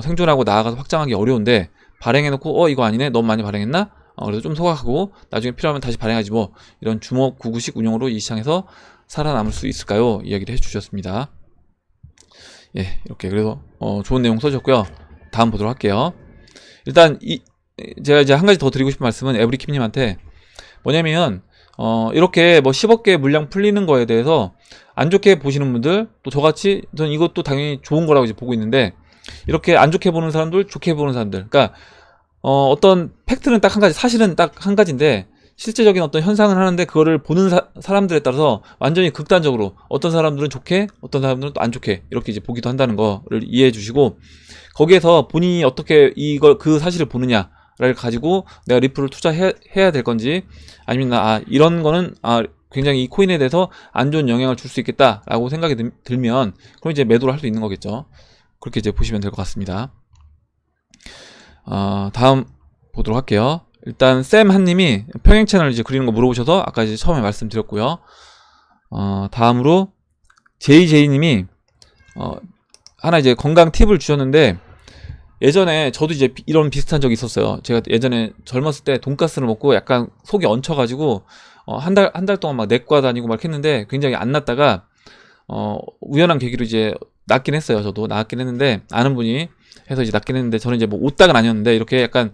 생존하고 나아가서 확장하기 어려운데 발행해놓고 이거 아니네? 너무 많이 발행했나? 그래서 좀 소각하고 나중에 필요하면 다시 발행하지 뭐, 이런 주먹구구식 운용으로 이 시장에서 살아남을 수 있을까요? 이야기를 해주셨습니다. 예, 이렇게 그래서 좋은 내용 써주셨고요. 다음 보도록 할게요. 일단 제가 이제 한 가지 더 드리고 싶은 말씀은 에브리킴님한테 뭐냐면 이렇게 뭐 10억 개 물량 풀리는 거에 대해서 안 좋게 보시는 분들, 또 저같이 전 이것도 당연히 좋은 거라고 이제 보고 있는데, 이렇게 안 좋게 보는 사람들, 좋게 보는 사람들, 그러니까 어떤 팩트는 딱 한 가지, 사실은 딱 한 가지인데 실제적인 어떤 현상을 하는데 그거를 보는 사람들에 따라서 완전히 극단적으로 어떤 사람들은 좋게, 어떤 사람들은 또 안 좋게 이렇게 이제 보기도 한다는 거를 이해해 주시고, 거기에서 본인이 어떻게 그 사실을 보느냐를 가지고 내가 리플을 투자해야 될 건지, 아니면 이런 거는 굉장히 이 코인에 대해서 안 좋은 영향을 줄 수 있겠다라고 생각이 들면 그럼 이제 매도를 할 수 있는 거겠죠. 그렇게 이제 보시면 될 것 같습니다. 다음 보도록 할게요. 일단 쌤 한님이 평행 채널 이제 그리는 거 물어보셔서 아까 이제 처음에 말씀드렸고요. 다음으로 JJ님이 하나 이제 건강 팁을 주셨는데, 예전에 저도 이제 이런 비슷한 적이 있었어요. 제가 예전에 젊었을 때 돈가스를 먹고 약간 속이 얹혀가지고 한 달 동안 막 내과 다니고 막 했는데 굉장히 안 낫다가 우연한 계기로 이제 낫긴 했어요. 저도 낫긴 했는데, 아는 분이 해서 이제 낫긴 했는데, 저는 이제 뭐 오딱은 아니었는데 이렇게 약간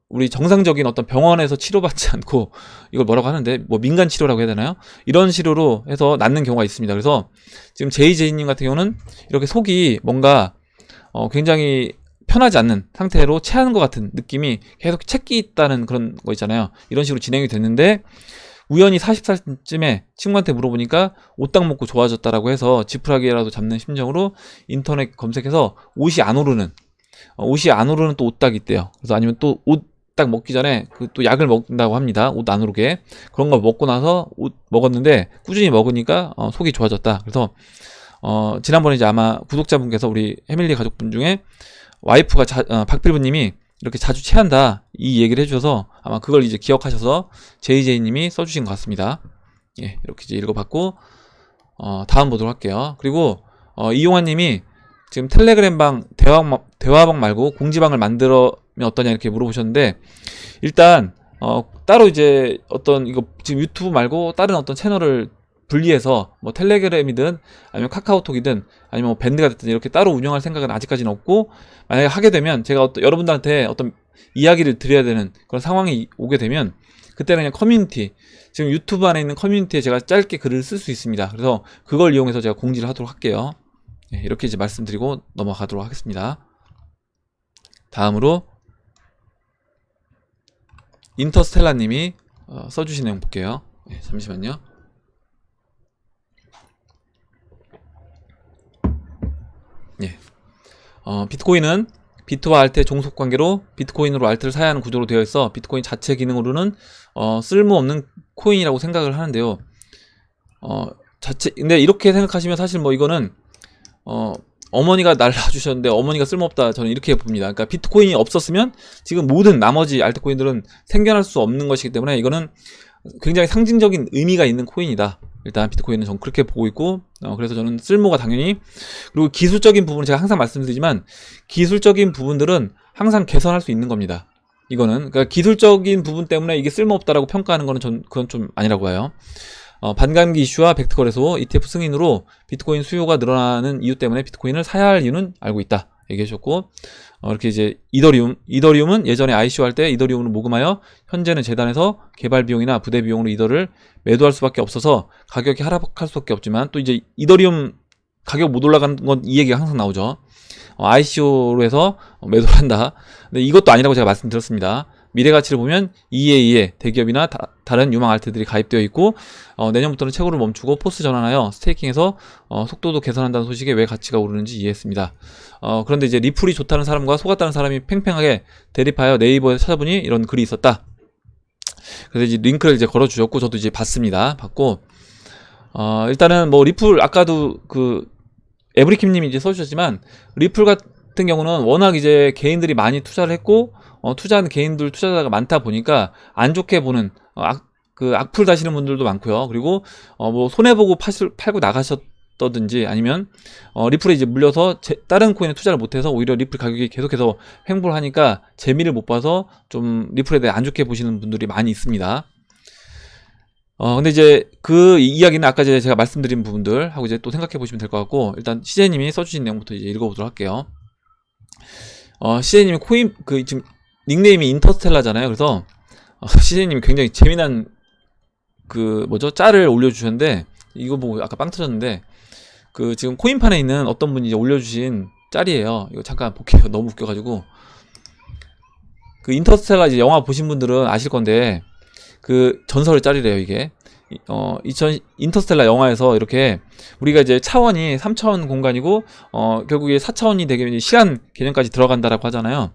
우리 정상적인 어떤 병원에서 치료받지 않고, 이걸 뭐라고 하는데 뭐 민간 치료라고 해야 되나요? 이런 치료로 해서 낫는 경우가 있습니다. 그래서 지금 JJ님 같은 경우는 이렇게 속이 뭔가 굉장히 편하지 않는 상태로 체하는 것 같은 느낌이 계속 채기 있다는 그런 거 있잖아요. 이런 식으로 진행이 됐는데, 우연히 40살쯤에 친구한테 물어보니까 오딱 먹고 좋아졌다라고 해서 지푸라기라도 잡는 심정으로 인터넷 검색해서 옷이 안 오르는 또 오딱이 있대요. 그래서 아니면 또 옷 딱 먹기 전에 또 약을 먹는다고 합니다. 옷 안 오르게. 그런 거 먹고 나서 옷 먹었는데 꾸준히 먹으니까 속이 좋아졌다. 그래서 지난번에 이제 아마 구독자분께서 우리 해밀리 가족분 중에 와이프가 박필부님이 이렇게 자주 체한다 이 얘기를 해주셔서 아마 그걸 이제 기억하셔서 JJ님이 써주신 것 같습니다. 예, 이렇게 이제 읽어봤고, 다음 보도록 할게요. 그리고 이용환님이 지금 텔레그램방 대화방 말고 공지방을 만들면 어떠냐 이렇게 물어보셨는데, 일단 따로 이제 이거 지금 유튜브 말고 다른 어떤 채널을 분리해서 뭐 텔레그램이든 아니면 카카오톡이든 아니면 뭐 밴드가 됐든 이렇게 따로 운영할 생각은 아직까지는 없고, 만약에 하게 되면 제가 여러분들한테 어떤 이야기를 드려야 되는 그런 상황이 오게 되면 그때는 그냥 커뮤니티, 지금 유튜브 안에 있는 커뮤니티에 제가 짧게 글을 쓸 수 있습니다. 그래서 그걸 이용해서 제가 공지를 하도록 할게요. 네, 이렇게 이제 말씀드리고 넘어가도록 하겠습니다. 다음으로 인터스텔라님이 써주신 내용 볼게요. 네, 잠시만요. 예. 비트코인은 비트와 알트의 종속 관계로 비트코인으로 알트를 사야 하는 구조로 되어 있어 비트코인 자체 기능으로는 쓸모없는 코인이라고 생각을 하는데요. 근데 이렇게 생각하시면 사실 뭐 이거는 어머니가 날 낳아주셨는데 어머니가 쓸모없다, 저는 이렇게 봅니다. 그러니까 비트코인이 없었으면 지금 모든 나머지 알트코인들은 생겨날 수 없는 것이기 때문에 이거는 굉장히 상징적인 의미가 있는 코인이다. 일단 비트코인은 전 그렇게 보고 있고, 그래서 저는 쓸모가 당연히, 그리고 기술적인 부분은 제가 항상 말씀드리지만 기술적인 부분들은 항상 개선할 수 있는 겁니다. 이거는 그러니까 기술적인 부분 때문에 이게 쓸모없다라고 평가하는 거는 그건 좀 아니라고 해요. 반감기 이슈와 벡터 거래소 ETF 승인으로 비트코인 수요가 늘어나는 이유 때문에 비트코인을 사야 할 이유는 알고 있다 얘기해 주셨고, 이렇게 이제 이더리움은 예전에 ICO 할 때 이더리움을 모금하여 현재는 재단에서 개발 비용이나 부대 비용으로 이더를 매도할 수밖에 없어서 가격이 하락할 수밖에 없지만, 또 이제 이더리움 가격 못 올라가는 건 이 얘기가 항상 나오죠. ICO로 해서 매도를 한다. 근데 이것도 아니라고 제가 말씀드렸습니다. 미래 가치를 보면 EA에 대기업이나 다른 유망 알트들이 가입되어 있고, 내년부터는 채굴을 멈추고 포스 전환하여 스테이킹해서 속도도 개선한다는 소식에 왜 가치가 오르는지 이해했습니다. 그런데 이제 리플이 좋다는 사람과 속았다는 사람이 팽팽하게 대립하여 네이버에 찾아보니 이런 글이 있었다. 그래서 이제 링크를 이제 걸어주셨고, 저도 이제 봤고, 일단은 뭐 리플 아까도 그 에브리킴님이 이제 써주셨지만, 리플 같은 경우는 워낙 이제 개인들이 많이 투자를 했고, 투자하는 개인들 투자자가 많다 보니까 안 좋게 보는 악플 다시는 분들도 많고요. 그리고 뭐 손해보고 팔고 나가셨다든지, 아니면 리플에 이제 물려서 다른 코인에 투자를 못해서 오히려 리플 가격이 계속해서 횡보를 하니까 재미를 못 봐서 좀 리플에 대해 안 좋게 보시는 분들이 많이 있습니다. 근데 이제 그 이야기는 아까 제가 말씀드린 부분들 하고 이제 또 생각해 보시면 될 것 같고, 일단 CJ님이 써주신 내용부터 이제 읽어보도록 할게요. CJ님이 코인 지금 닉네임이 인터스텔라잖아요. 그래서 CJ님이 굉장히 재미난 짤을 올려주셨는데, 이거 보고 아까 빵 터졌는데, 지금 코인판에 있는 어떤 분이 이제 올려주신 짤이에요. 이거 잠깐 볼게요. 너무 웃겨가지고. 인터스텔라 이제 영화 보신 분들은 아실 건데, 전설의 짤이래요, 이게. 인터스텔라 영화에서 이렇게 우리가 이제 차원이 3차원 공간이고, 결국에 4차원이 되게 시간 개념까지 들어간다라고 하잖아요.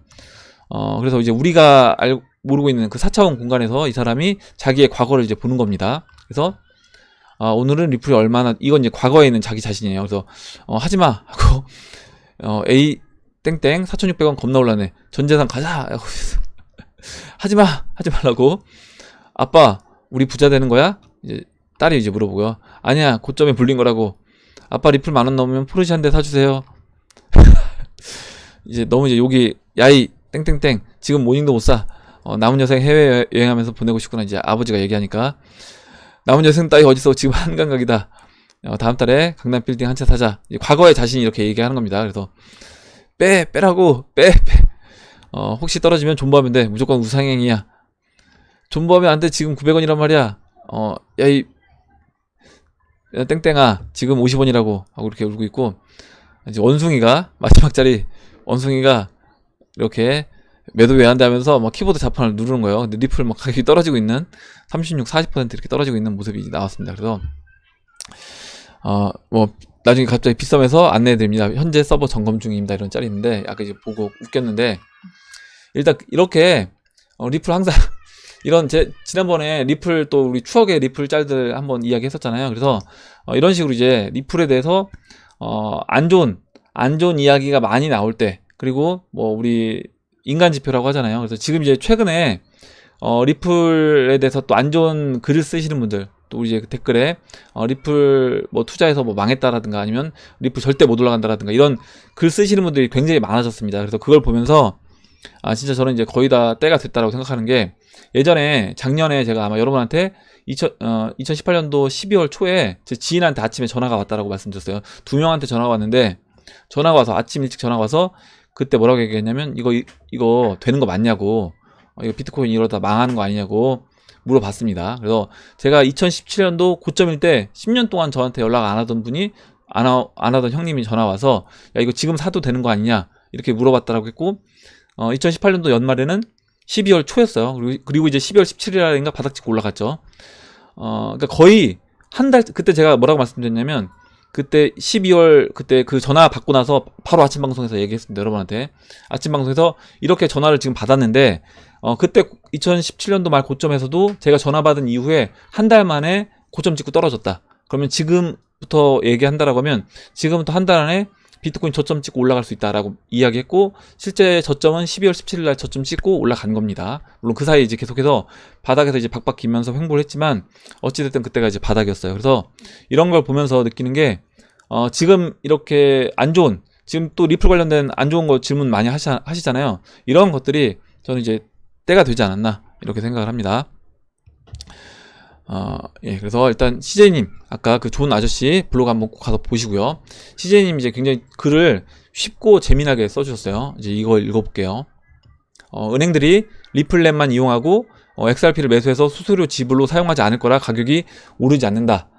그래서 이제 우리가 모르고 있는 그 4차원 공간에서 이 사람이 자기의 과거를 이제 보는 겁니다. 그래서, 오늘은 리플이 얼마나, 이건 이제 과거에 있는 자기 자신이에요. 그래서, 하지마! 하고, A, 땡땡, 4,600원 겁나 올랐네. 전재산 가자! 하고, 하지마! 하지 말라고. 아빠, 우리 부자 되는 거야? 이제 딸이 이제 물어보고요. 아니야, 고점에 불린 거라고. 아빠 리플 10,000원 넘으면 포르쉐 한 대 사주세요. 이제 너무 이제 여기 야이 땡땡땡 지금 모닝도 못 사. 남은 여생 해외 여행하면서 보내고 싶구나. 이제 아버지가 얘기하니까, 남은 여생 따위 어딨어? 지금 한강각이다. 다음 달에 강남 빌딩 한 채 사자. 과거의 자신이 이렇게 얘기하는 겁니다. 그래서 빼라고 빼. 혹시 떨어지면 존버하면 돼. 무조건 우상행이야. 존버하면 안 돼. 지금 900원이란 말이야. 야이 땡땡아 지금 50원이라고 하고 이렇게 울고 있고, 이제 원숭이가 마지막 자리, 원숭이가 이렇게 매도 왜 한다 하면서 막 키보드 자판을 누르는 거예요. 근데 리플 막 가격이 떨어지고 있는 36, 40% 이렇게 떨어지고 있는 모습이 나왔습니다. 그래서 뭐 나중에 갑자기 빗썸에서 안내해드립니다. 현재 서버 점검 중입니다. 이런 짤이 있는데, 아까 이제 보고 웃겼는데, 일단 이렇게 리플 항상 이런 지난번에 리플 또 우리 추억의 리플 짤들 한번 이야기 했었잖아요. 그래서 이런 식으로 이제 리플에 대해서 안 좋은 이야기가 많이 나올 때, 그리고 뭐 우리 인간 지표라고 하잖아요. 그래서 지금 이제 최근에 리플에 대해서 또 안 좋은 글을 쓰시는 분들, 또 우리 이제 댓글에 리플 뭐 투자해서 뭐 망했다라든가, 아니면 리플 절대 못 올라간다라든가, 이런 글 쓰시는 분들이 굉장히 많아졌습니다. 그래서 그걸 보면서 진짜 저는 이제 거의 다 때가 됐다라고 생각하는 게, 예전에 작년에 제가 아마 여러분한테 2018년도 12월 초에 제 지인한테 아침에 전화가 왔다라고 말씀드렸어요. 2명한테 전화가 왔는데, 전화가 와서 아침 일찍 전화가 와서 그때 뭐라고 얘기했냐면, 이거 되는 거 맞냐고, 이거 비트코인 이러다 망하는 거 아니냐고 물어봤습니다. 그래서 제가 2017년도 고점일 때 10년 동안 저한테 연락 안 하던 분이, 안 하던 형님이 전화 와서 야 이거 지금 사도 되는 거 아니냐 이렇게 물어봤다라고 했고, 2018년도 연말에는 12월 초였어요. 그리고 이제 12월 17일인가 바닥 찍고 올라갔죠. 그러니까 거의 한 달, 그때 제가 뭐라고 말씀드렸냐면, 그때 12월, 그때 그 전화 받고 나서 바로 아침 방송에서 얘기했습니다. 여러분한테. 아침 방송에서 이렇게 전화를 지금 받았는데, 그때 2017년도 말 고점에서도 제가 전화 받은 이후에 한 달 만에 고점 찍고 떨어졌다. 그러면 지금부터 얘기한다라고 하면, 지금부터 한 달 안에 비트코인 저점 찍고 올라갈 수 있다라고 이야기했고, 실제 저점은 12월 17일 날 저점 찍고 올라간 겁니다. 물론 그 사이에 이제 계속해서 바닥에서 이제 박박 기면서 횡보를 했지만, 어찌됐든 그때가 이제 바닥이었어요. 그래서 이런 걸 보면서 느끼는 게, 지금 이렇게 안 좋은, 지금 또 리플 관련된 안 좋은 거 질문 많이 하시잖아요. 이런 것들이 저는 이제 때가 되지 않았나, 이렇게 생각을 합니다. 예, 그래서 일단 CJ님, 아까 그 좋은 아저씨 블로그 한번 꼭 가서 보시고요. CJ님 이제 굉장히 글을 쉽고 재미나게 써주셨어요. 이제 이걸 읽어볼게요. 은행들이 리플렛만 이용하고 XRP를 매수해서 수수료 지불로 사용하지 않을 거라 가격이 오르지 않는다.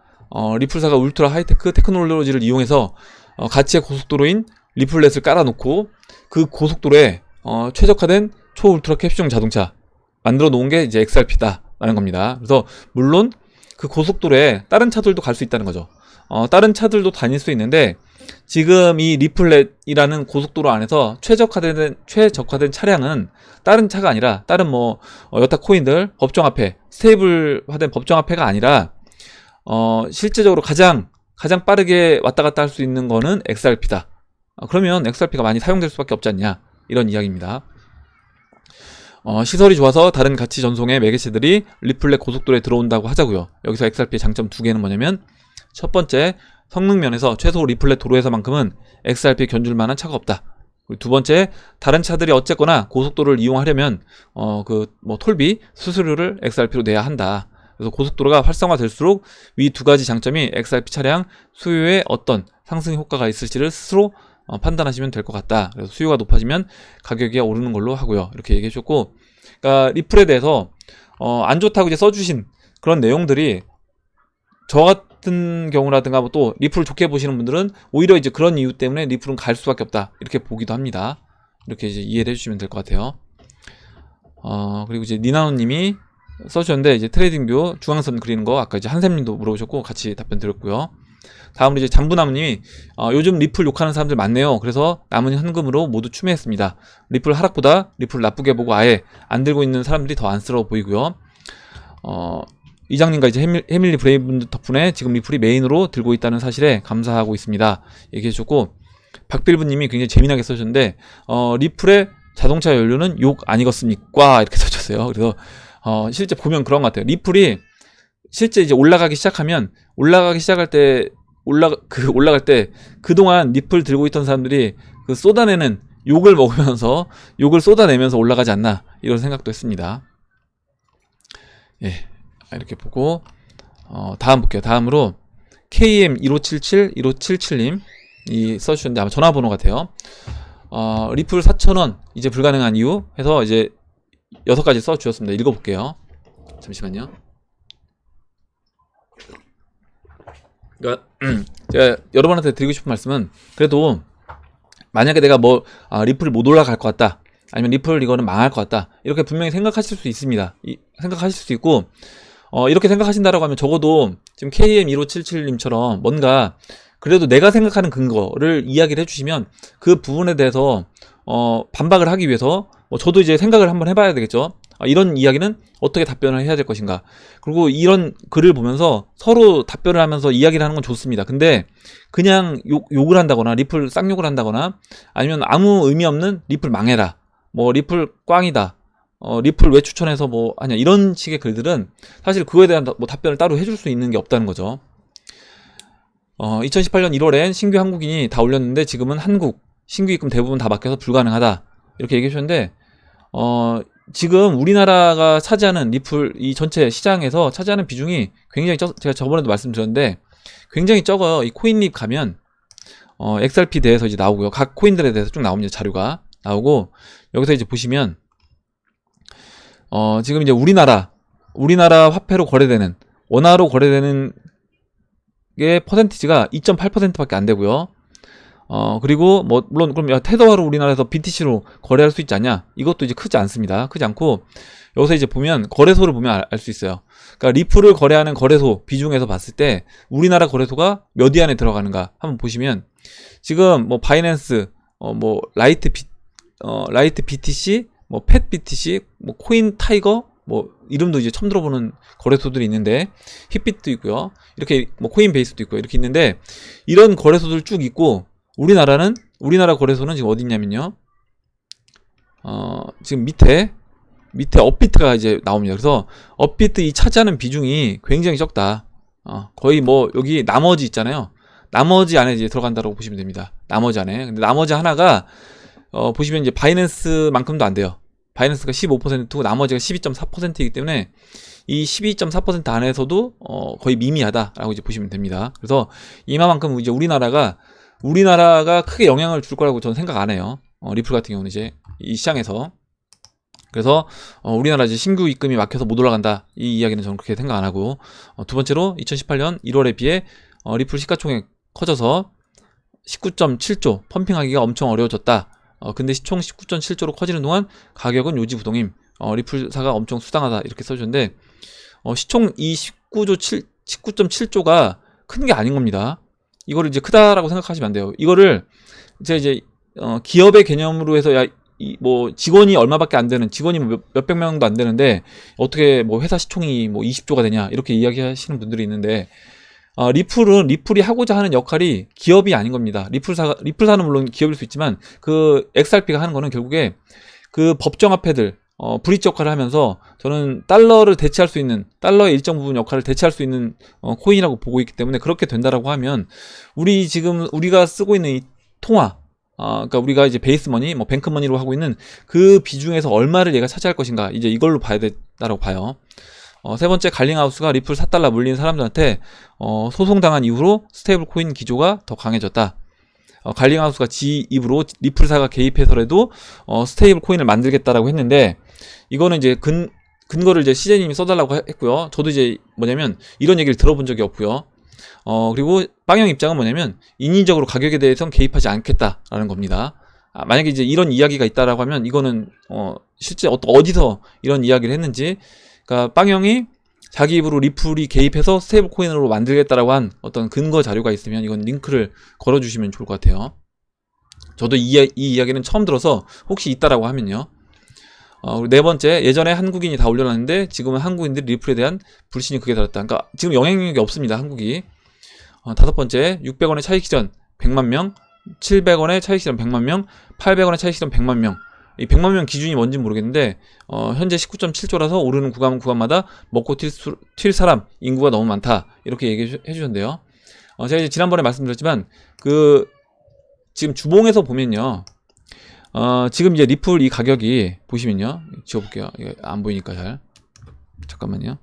리플사가 울트라 하이테크 테크놀로지를 이용해서 가치의 고속도로인 리플렛을 깔아놓고 그 고속도로에 최적화된 초울트라 캡슐형 자동차 만들어 놓은 게 이제 XRP다 라는 겁니다. 그래서 물론 그 고속도로에 다른 차들도 갈 수 있다는 거죠. 다른 차들도 다닐 수 있는데, 지금 이 리플렛이라는 고속도로 안에서 최적화된 차량은 다른 차가 아니라, 다른 뭐 여타 코인들 법정화폐, 스테이블화된 법정화폐가 아니라 실제적으로 가장 빠르게 왔다 갔다 할 수 있는 거는 XRP다. 그러면 XRP가 많이 사용될 수밖에 없지 않냐, 이런 이야기입니다. 시설이 좋아서 다른 가치 전송의 매개체들이 리플렛 고속도로에 들어온다고 하자고요. 여기서 XRP의 장점 두 개는 뭐냐면, 첫 번째, 성능 면에서 최소 리플렛 도로에서만큼은 XRP에 견줄 만한 차가 없다. 그리고 두 번째, 다른 차들이 어쨌거나 고속도로를 이용하려면 톨비 수수료를 XRP로 내야 한다. 그래서 고속도로가 활성화될수록 위 두 가지 장점이 XRP 차량 수요에 어떤 상승 효과가 있을지를 스스로 판단하시면 될 것 같다. 그래서 수요가 높아지면 가격이 오르는 걸로 하고요. 이렇게 얘기해 주셨고, 그러니까 리플에 대해서 안 좋다고 이제 써주신 그런 내용들이, 저 같은 경우라든가 또 리플을 좋게 보시는 분들은 오히려 이제 그런 이유 때문에 리플은 갈 수밖에 없다, 이렇게 보기도 합니다. 이렇게 이제 이해를 해주시면 될 것 같아요. 그리고 이제 니나노님이 써주셨는데, 이제 트레이딩뷰 중앙선 그리는 거 아까 이제 한샘님도 물어보셨고 같이 답변 드렸고요. 다음으로 이제 잠부나무님이 요즘 리플 욕하는 사람들 많네요. 그래서 남은 현금으로 모두 추매했습니다. 리플 하락보다 리플 나쁘게 보고 아예 안 들고 있는 사람들이 더 안쓰러워 보이고요. 이장님과 이제 해밀리 브레이브분들 덕분에 지금 리플이 메인으로 들고 있다는 사실에 감사하고 있습니다, 얘기해 주셨고, 박빌브님이 굉장히 재미나게 써주셨는데, 리플의 자동차 연료는 욕 아니겠습니까? 이렇게 써주셨어요. 그래서 실제 보면 그런 것 같아요. 리플이 실제 이제 올라가기 시작할 때 그동안 리플 들고 있던 사람들이 그 쏟아내는 욕을 먹으면서 욕을 쏟아내면서 올라가지 않나, 이런 생각도 했습니다. 예, 이렇게 보고 다음 볼게요. 다음으로 KM1577-1577님 이 써주셨는데, 아마 전화번호 같아요. 리플 4,000원 이제 불가능한 이유 해서 이제 6가지 써주셨습니다. 읽어볼게요. 잠시만요. 그러니까 제가 여러분한테 드리고 싶은 말씀은, 그래도 만약에 내가 리플 못 올라갈 것 같다, 아니면 리플 이거는 망할 것 같다, 이렇게 분명히 생각하실 수 있습니다. 생각하실 수 있고, 이렇게 생각하신다라고 하면 적어도 지금 KM1577님처럼 뭔가 그래도 내가 생각하는 근거를 이야기를 해주시면 그 부분에 대해서 반박을 하기 위해서 저도 이제 생각을 한번 해봐야 되겠죠. 이런 이야기는 어떻게 답변을 해야 될 것인가. 그리고 이런 글을 보면서 서로 답변을 하면서 이야기를 하는 건 좋습니다. 근데 그냥 욕을 한다거나 리플 쌍욕을 한다거나, 아니면 아무 의미 없는 리플 망해라, 리플 꽝이다, 리플 왜 추천해서 하냐, 이런 식의 글들은 사실 그거에 대한 답변을 따로 해줄 수 있는 게 없다는 거죠. 2018년 1월엔 신규 한국인이 다 올렸는데 지금은 한국 신규 입금 대부분 다 막혀서 불가능하다, 이렇게 얘기해 주셨는데, 지금 우리나라가 차지하는 리플 이 전체 시장에서 차지하는 비중이 굉장히 제가 저번에도 말씀드렸는데 굉장히 적어요. 이 코인립 가면 XRP 대해서 이제 나오고요. 각 코인들에 대해서 쭉 나옵니다. 자료가 나오고, 여기서 이제 보시면 지금 이제 우리나라 화폐로 거래되는, 원화로 거래되는 게 퍼센티지가 2.8%밖에 안 되고요. 그리고 물론 그럼 테더화로 우리나라에서 BTC로 거래할 수 있지 않냐? 이것도 이제 크지 않습니다. 크지 않고, 여기서 이제 보면 거래소를 보면 알 수 있어요. 그러니까 리플을 거래하는 거래소 비중에서 봤을 때 우리나라 거래소가 몇 위 안에 들어가는가 한번 보시면, 지금 바이낸스, 라이트 BTC, 팻 BTC, 코인 타이거, 이름도 이제 처음 들어보는 거래소들이 있는데, 힙빗도 있고요. 이렇게 코인 베이스도 있고 이렇게 있는데, 이런 거래소들 쭉 있고, 우리나라 거래소는 지금 어디 있냐면요. 지금 밑에 업비트가 이제 나옵니다. 그래서 업비트 이 차지하는 비중이 굉장히 적다. 거의 뭐 여기 나머지 있잖아요. 나머지 안에 이제 들어간다고 보시면 됩니다. 나머지 안에. 근데 나머지 하나가 보시면 이제 바이낸스만큼도 안 돼요. 바이낸스가 15%고 나머지가 12.4%이기 때문에 이 12.4% 안에서도 거의 미미하다라고 이제 보시면 됩니다. 그래서 이만큼 이제 우리나라가 크게 영향을 줄 거라고 저는 생각 안 해요. 리플 같은 경우는 이제 이 시장에서. 그래서 우리나라 이제 신규 입금이 막혀서 못 올라간다, 이 이야기는 저는 그렇게 생각 안 하고, 두 번째로 2018년 1월에 비해 리플 시가총액 커져서 19.7조 펌핑하기가 엄청 어려워졌다. 근데 시총 19.7조로 커지는 동안 가격은 요지부동임. 리플사가 엄청 수당하다, 이렇게 써주는데, 시총 이 19.7조가 큰 게 아닌 겁니다. 이거를 이제 크다라고 생각하시면 안 돼요. 이거를 제가 이제 기업의 개념으로 해서 뭐 직원이 얼마밖에 안 되는, 직원이 몇백 명도 안 되는데 어떻게 뭐 회사 시총이 뭐 20조가 되냐, 이렇게 이야기하시는 분들이 있는데, 리플이 하고자 하는 역할이 기업이 아닌 겁니다. 리플사는 물론 기업일 수 있지만 그 XRP가 하는 거는 결국에 그 법정화폐들 브릿지 역할을 하면서, 저는 달러를 대체할 수 있는, 달러의 일정 부분 역할을 대체할 수 있는 코인이라고 보고 있기 때문에, 그렇게 된다라고 하면 우리가 쓰고 있는 이 통화, 그러니까 우리가 이제 베이스머니, 뭐 뱅크머니로 하고 있는 그 비중에서 얼마를 얘가 차지할 것인가, 이제 이걸로 봐야 된다라고 봐요. 세 번째, 갈링하우스가 리플 4달러 물린 사람들한테 소송당한 이후로 스테이블 코인 기조가 더 강해졌다. 갈링하우스가 지 입으로 리플사가 개입해서라도 스테이블 코인을 만들겠다라고 했는데, 이거는 이제 근거를 이제 CJ님이 써달라고 했고요. 저도 이제 뭐냐면 이런 얘기를 들어본 적이 없고요. 그리고 빵형 입장은 뭐냐면 인위적으로 가격에 대해서는 개입하지 않겠다라는 겁니다. 만약에 이제 이런 이야기가 있다라고 하면, 이거는 실제 어디서 이런 이야기를 했는지, 그러니까 빵형이 자기 입으로 리플이 개입해서 스테이블 코인으로 만들겠다라고 한 어떤 근거 자료가 있으면 이건 링크를 걸어주시면 좋을 것 같아요. 저도 이 이야기는 처음 들어서 혹시 있다라고 하면요. 그리고 네 번째, 예전에 한국인이 다 올려놨는데 지금은 한국인들이 리플에 대한 불신이 극에 달했다. 그러니까 지금 영향력이 없습니다, 한국이. 다섯 번째, 600원의 차익 실현 100만 명, 700원의 차익 실현 100만 명, 800원의 차익 실현 100만 명. 이 100만 명 기준이 뭔지 모르겠는데, 현재 19.7조라서 오르는 구간마다 먹고 튈 사람 인구가 너무 많다, 이렇게 얘기해 주셨는데요. 제가 이제 지난번에 말씀드렸지만, 지금 주봉에서 보면요, 지금 이제 리플 이 가격이 보시면요, 지워볼게요. 이거 안 보이니까 잘. 잠깐만요.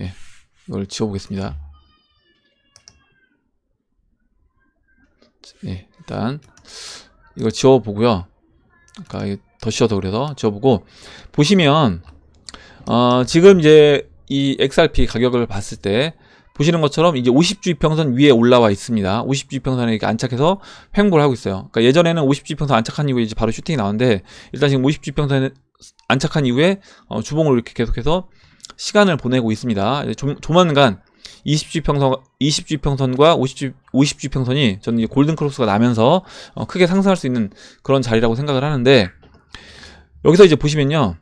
예. 이걸 지워보겠습니다. 예, 일단 이걸 지워보고요. 아까 더 쉬어서 그래서 지워보고, 보시면 지금 이제 이 XRP 가격을 봤을 때 보시는 것처럼 이제 50주 이평선 위에 올라와 있습니다. 50주 이평선에 이렇게 안착해서 횡보를 하고 있어요. 그러니까 예전에는 50주 이평선 안착한 이후에 이제 바로 슈팅이 나오는데, 일단 지금 50주 이평선에 안착한 이후에 주봉을 이렇게 계속해서 시간을 보내고 있습니다. 조만간 20주 이평선과 50주 이평선이 저는 이제 골든 크로스가 나면서 크게 상승할 수 있는 그런 자리라고 생각을 하는데, 여기서 이제 보시면요,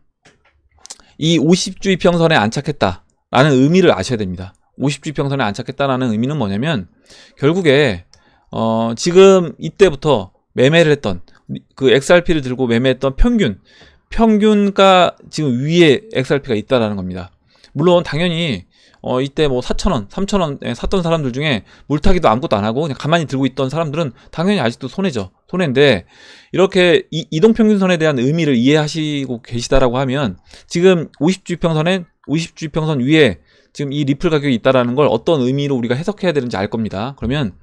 이 50주 이평선에 안착했다라는 의미를 아셔야 됩니다. 50주 이평선에 안착했다라는 의미는 뭐냐면, 결국에 지금 이때부터 매매를 했던, 그 XRP를 들고 매매했던 평균가 지금 위에 XRP가 있다라는 겁니다. 물론 당연히 이때 뭐 4,000원, 3,000원에 샀던 사람들 중에 물타기도 아무것도 안 하고 그냥 가만히 들고 있던 사람들은 당연히 아직도 손해인데, 이렇게 이동평균선에 대한 의미를 이해하시고 계시다라고 하면, 지금 50주 이평선 위에 지금 이 리플 가격이 있다라는 걸 어떤 의미로 우리가 해석해야 되는지 알 겁니다. 그러면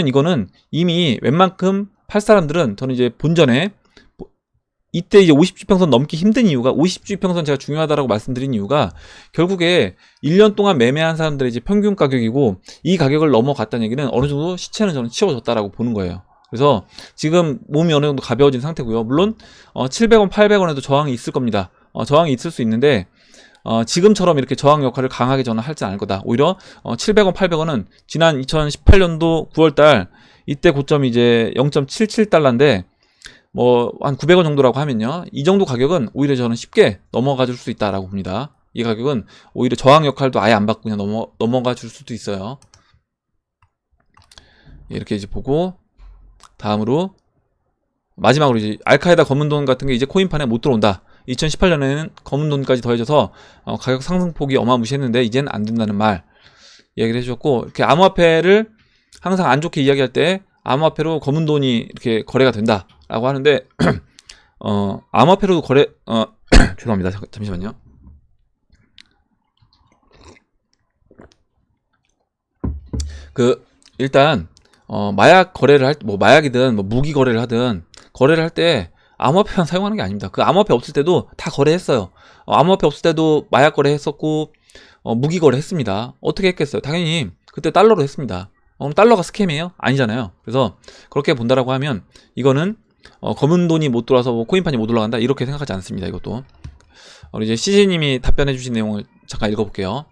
이거는 이미 웬만큼 팔 사람들은, 저는 이제 본전에 이때 이제 50주평선 넘기 힘든 이유가, 50주평선 제가 중요하다라고 말씀드린 이유가, 결국에 1년 동안 매매한 사람들의 이제 평균 가격이고, 이 가격을 넘어갔다는 얘기는 어느 정도 시체는 저는 치워졌다라고 보는 거예요. 그래서 지금 몸이 어느 정도 가벼워진 상태고요. 물론 700원, 800원에도 저항이 있을 겁니다. 저항이 있을 수 있는데, 지금처럼 이렇게 저항 역할을 강하게 저는 할지 않을 거다. 오히려 700원, 800원은 지난 2018년도 9월달 이때 고점이 이제 0.77달러인데, 뭐 한 900원 정도라고 하면요, 이 정도 가격은 오히려 저는 쉽게 넘어가 줄 수 있다라고 봅니다. 이 가격은 오히려 저항 역할도 아예 안 받고 그냥 넘어가 줄 수도 있어요. 이렇게 이제 보고, 다음으로 마지막으로 이제 알카에다 검은 돈 같은 게 이제 코인판에 못 들어온다. 2018년에는 검은 돈까지 더해져서 가격 상승폭이 어마무시했는데 이제는 안 된다는 말 이야기를 해주셨고, 이렇게 암호화폐를 항상 안 좋게 이야기할 때 암호화폐로 검은 돈이 이렇게 거래가 된다라고 하는데 암호화폐로도 거래 죄송합니다. 잠시만요. 일단 마약 거래를 뭐 마약이든 뭐 무기 거래를 하든 거래를 할 때 암호화폐만 사용하는 게 아닙니다. 그 암호화폐 없을 때도 다 거래했어요. 암호화폐 없을 때도 마약 거래했었고 무기 거래했습니다. 어떻게 했겠어요? 당연히 그때 달러로 했습니다. 그럼 달러가 스캠이에요? 아니잖아요. 그래서 그렇게 본다라고 하면 이거는 검은 돈이 못 들어와서 뭐 코인판이 못 올라간다 이렇게 생각하지 않습니다. 이것도 우리 이제 CJ님이 답변해 주신 내용을 잠깐 읽어볼게요.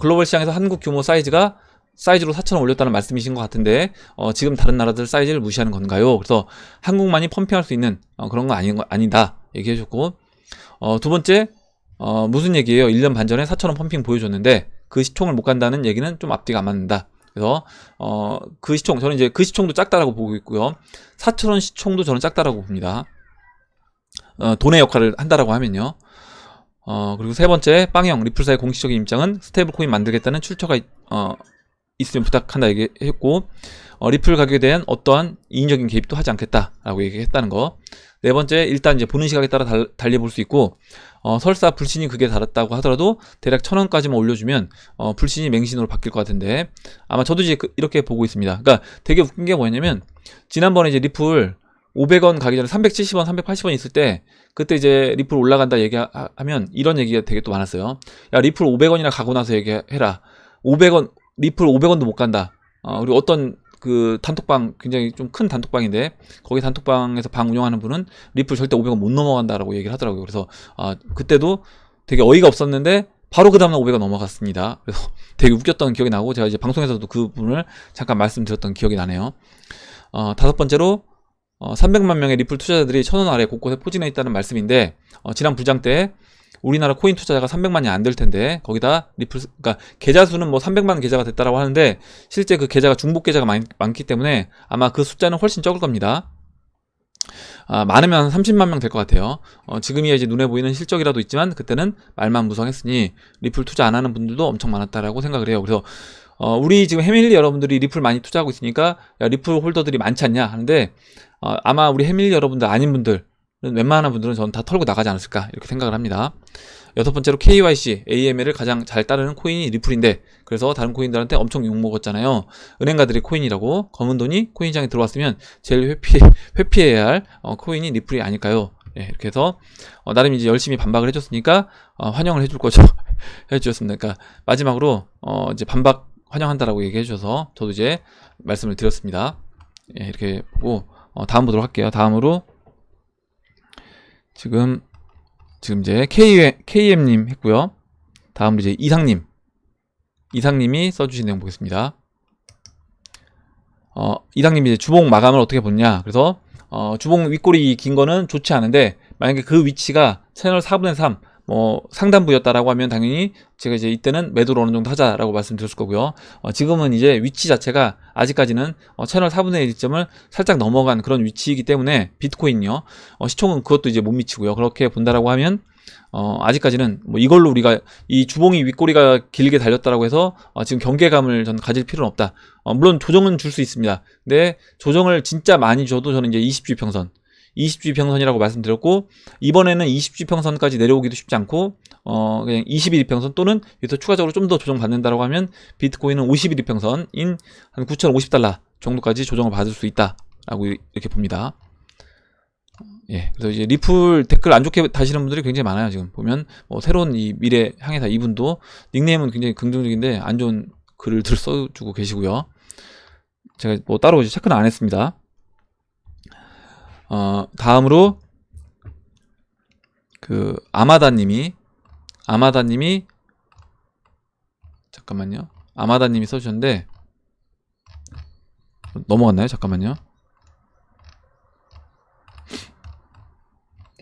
글로벌 시장에서 한국 규모 사이즈로 4,000원 올렸다는 말씀이신 것 같은데 지금 다른 나라들 사이즈를 무시하는 건가요? 그래서 한국만이 펌핑할 수 있는 그런 거 아니다 얘기해 줬고, 두 번째 무슨 얘기예요? 1년 반 전에 4,000원 펌핑 보여줬는데 그 시총을 못 간다는 얘기는 좀 앞뒤가 안 맞는다. 그래서 그 시총, 저는 이제 그 시총도 작다라고 보고 있고요. 4,000원 시총도 저는 작다라고 봅니다. 돈의 역할을 한다라고 하면요. 그리고 세 번째, 빵형 리플사의 공식적인 입장은 스테이블 코인 만들겠다는 출처가 있으면 부탁한다 얘기했고, 리플 가격에 대한 어떠한 이인적인 개입도 하지 않겠다라고 얘기했다는 거. 네 번째, 일단 이제 보는 시각에 따라 달리 볼 수 있고, 설사 불신이 극에 달았다고 하더라도 대략 1,000원까지만 올려주면 불신이 맹신으로 바뀔 것 같은데, 아마 저도 이제 이렇게 보고 있습니다. 그러니까 되게 웃긴 게 뭐냐면, 지난번에 이제 리플 500원 가기 전에 370원, 380원 있을 때, 그때 이제 리플 올라간다 얘기하면 이런 얘기가 되게 또 많았어요. 야, 리플 500원이나 가고 나서 얘기해라. 500원, 리플 500원도 못 간다. 그리고 어떤 그 단톡방, 굉장히 좀 큰 단톡방인데 거기 단톡방에서 방 운영하는 분은 리플 절대 500원 못 넘어간다라고 얘기를 하더라고요. 그래서 그때도 되게 어이가 없었는데 바로 그 다음날 500원 넘어갔습니다. 그래서 되게 웃겼던 기억이 나고, 제가 이제 방송에서도 그 부분을 잠깐 말씀드렸던 기억이 나네요. 다섯 번째로 300만 명의 리플 투자자들이 1,000원 아래 곳곳에 포진해 있다는 말씀인데, 지난 불장 때 우리나라 코인 투자자가 300만이 안 될 텐데 거기다 리플, 그러니까 계좌 수는 뭐 300만 계좌가 됐다라고 하는데 실제 그 계좌가 중복 계좌가 많기 때문에 아마 그 숫자는 훨씬 적을 겁니다. 많으면 30만 명 될 것 같아요. 지금이야 이제 눈에 보이는 실적이라도 있지만 그때는 말만 무성했으니 리플 투자 안 하는 분들도 엄청 많았다라고 생각을 해요. 그래서 우리 지금 해밀리 여러분들이 리플 많이 투자하고 있으니까 야, 리플 홀더들이 많지 않냐 하는데, 아마 우리 해밀리 여러분들 아닌 분들, 웬만한 분들은 저는 다 털고 나가지 않았을까 이렇게 생각을 합니다. 여섯 번째로 KYC, AML을 가장 잘 따르는 코인이 리플인데, 그래서 다른 코인들한테 엄청 욕먹었잖아요. 은행가들이 코인이라고. 검은 돈이 코인시장에 들어왔으면 제일 회피해야 할 코인이 리플이 아닐까요? 예, 이렇게 해서 나름 이제 열심히 반박을 해줬으니까 환영을 해줄 거죠. 해주셨습니다. 그러니까 마지막으로 이제 반박 환영한다라고 얘기해 주셔서 저도 이제 말씀을 드렸습니다. 예, 이렇게 보고 다음 보도록 할게요. 다음으로 지금 이제 KM님 했고요. 다음으로 이제 이상님이 써주신 내용 보겠습니다. 이상님이 이제 주봉 마감을 어떻게 보냐. 그래서 주봉 윗꼬리 긴 거는 좋지 않은데, 만약에 그 위치가 채널 4분의 3 상단부였다라고 하면 당연히 제가 이제 이때는 매도를 어느 정도 하자라고 말씀드렸을 거고요. 지금은 이제 위치 자체가 아직까지는 채널 4분의 1점을 살짝 넘어간 그런 위치이기 때문에 비트코인요. 시총은 그것도 이제 못 미치고요. 그렇게 본다라고 하면 아직까지는 뭐 이걸로 우리가 이 주봉이 윗꼬리가 길게 달렸다라고 해서 지금 경계감을 저는 가질 필요는 없다. 물론 조정은 줄 수 있습니다. 근데 조정을 진짜 많이 줘도 저는 이제 20주 평선 20주평선이라고 말씀드렸고, 이번에는 20주평선까지 내려오기도 쉽지 않고 그냥 21이평선 또는 여기서 추가적으로 좀 더 조정받는다라고 하면 비트코인은 51이평선인 한 9,050달러 정도까지 조정을 받을 수 있다라고 이렇게 봅니다. 예, 그래서 이제 리플 댓글 안 좋게 다시는 분들이 굉장히 많아요. 지금 보면 새로운 이 미래 향해사 이분도 닉네임은 굉장히 긍정적인데 안 좋은 글을 써주고 계시고요. 제가 뭐 따로 이제 체크는 안 했습니다. 다음으로 그 아마다님이 잠깐만요. 아마다님이 써주셨는데 넘어갔나요? 잠깐만요.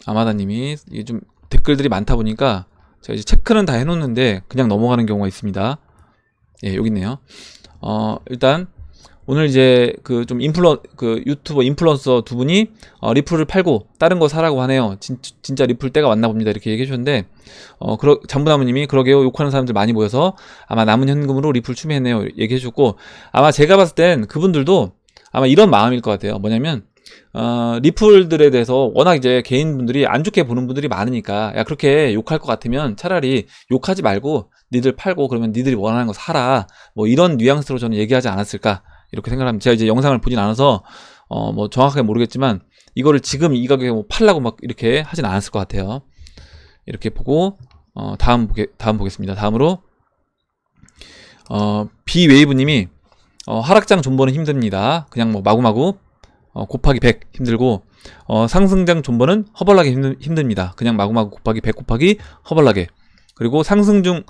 아마다님이 이게 좀 댓글들이 많다 보니까 제가 이제 체크는 다 해놓는데 그냥 넘어가는 경우가 있습니다. 예, 여기 있네요. 일단 오늘 이제 그 좀 그 유튜버 인플루언서 두 분이 리플을 팔고 다른 거 사라고 하네요. 진짜 리플 때가 왔나 봅니다. 이렇게 얘기해 주셨는데 장부나무님이 그러게요. 욕하는 사람들 많이 모여서 아마 남은 현금으로 리플 추매했네요. 얘기해 주고, 아마 제가 봤을 땐 그분들도 아마 이런 마음일 것 같아요. 뭐냐면 리플들에 대해서 워낙 이제 개인분들이 안 좋게 보는 분들이 많으니까, 야 그렇게 욕할 것 같으면 차라리 욕하지 말고 니들 팔고 그러면 니들이 원하는 거 사라, 뭐 이런 뉘앙스로 저는 얘기하지 않았을까 이렇게 생각합니다. 제가 이제 영상을 보진 않아서 뭐 정확하게 모르겠지만 이거를 지금 이 가격에 뭐 팔라고 막 이렇게 하진 않았을 것 같아요. 이렇게 보고 다음 보겠습니다. 다음으로 비웨이브님이 하락장 존버는 힘듭니다. 그냥 뭐 마구마구 곱하기 100 힘들고, 상승장 존버는 허벌나게 힘듭니다. 그냥 마구마구 곱하기 100 곱하기 허벌나게. 그리고 상승장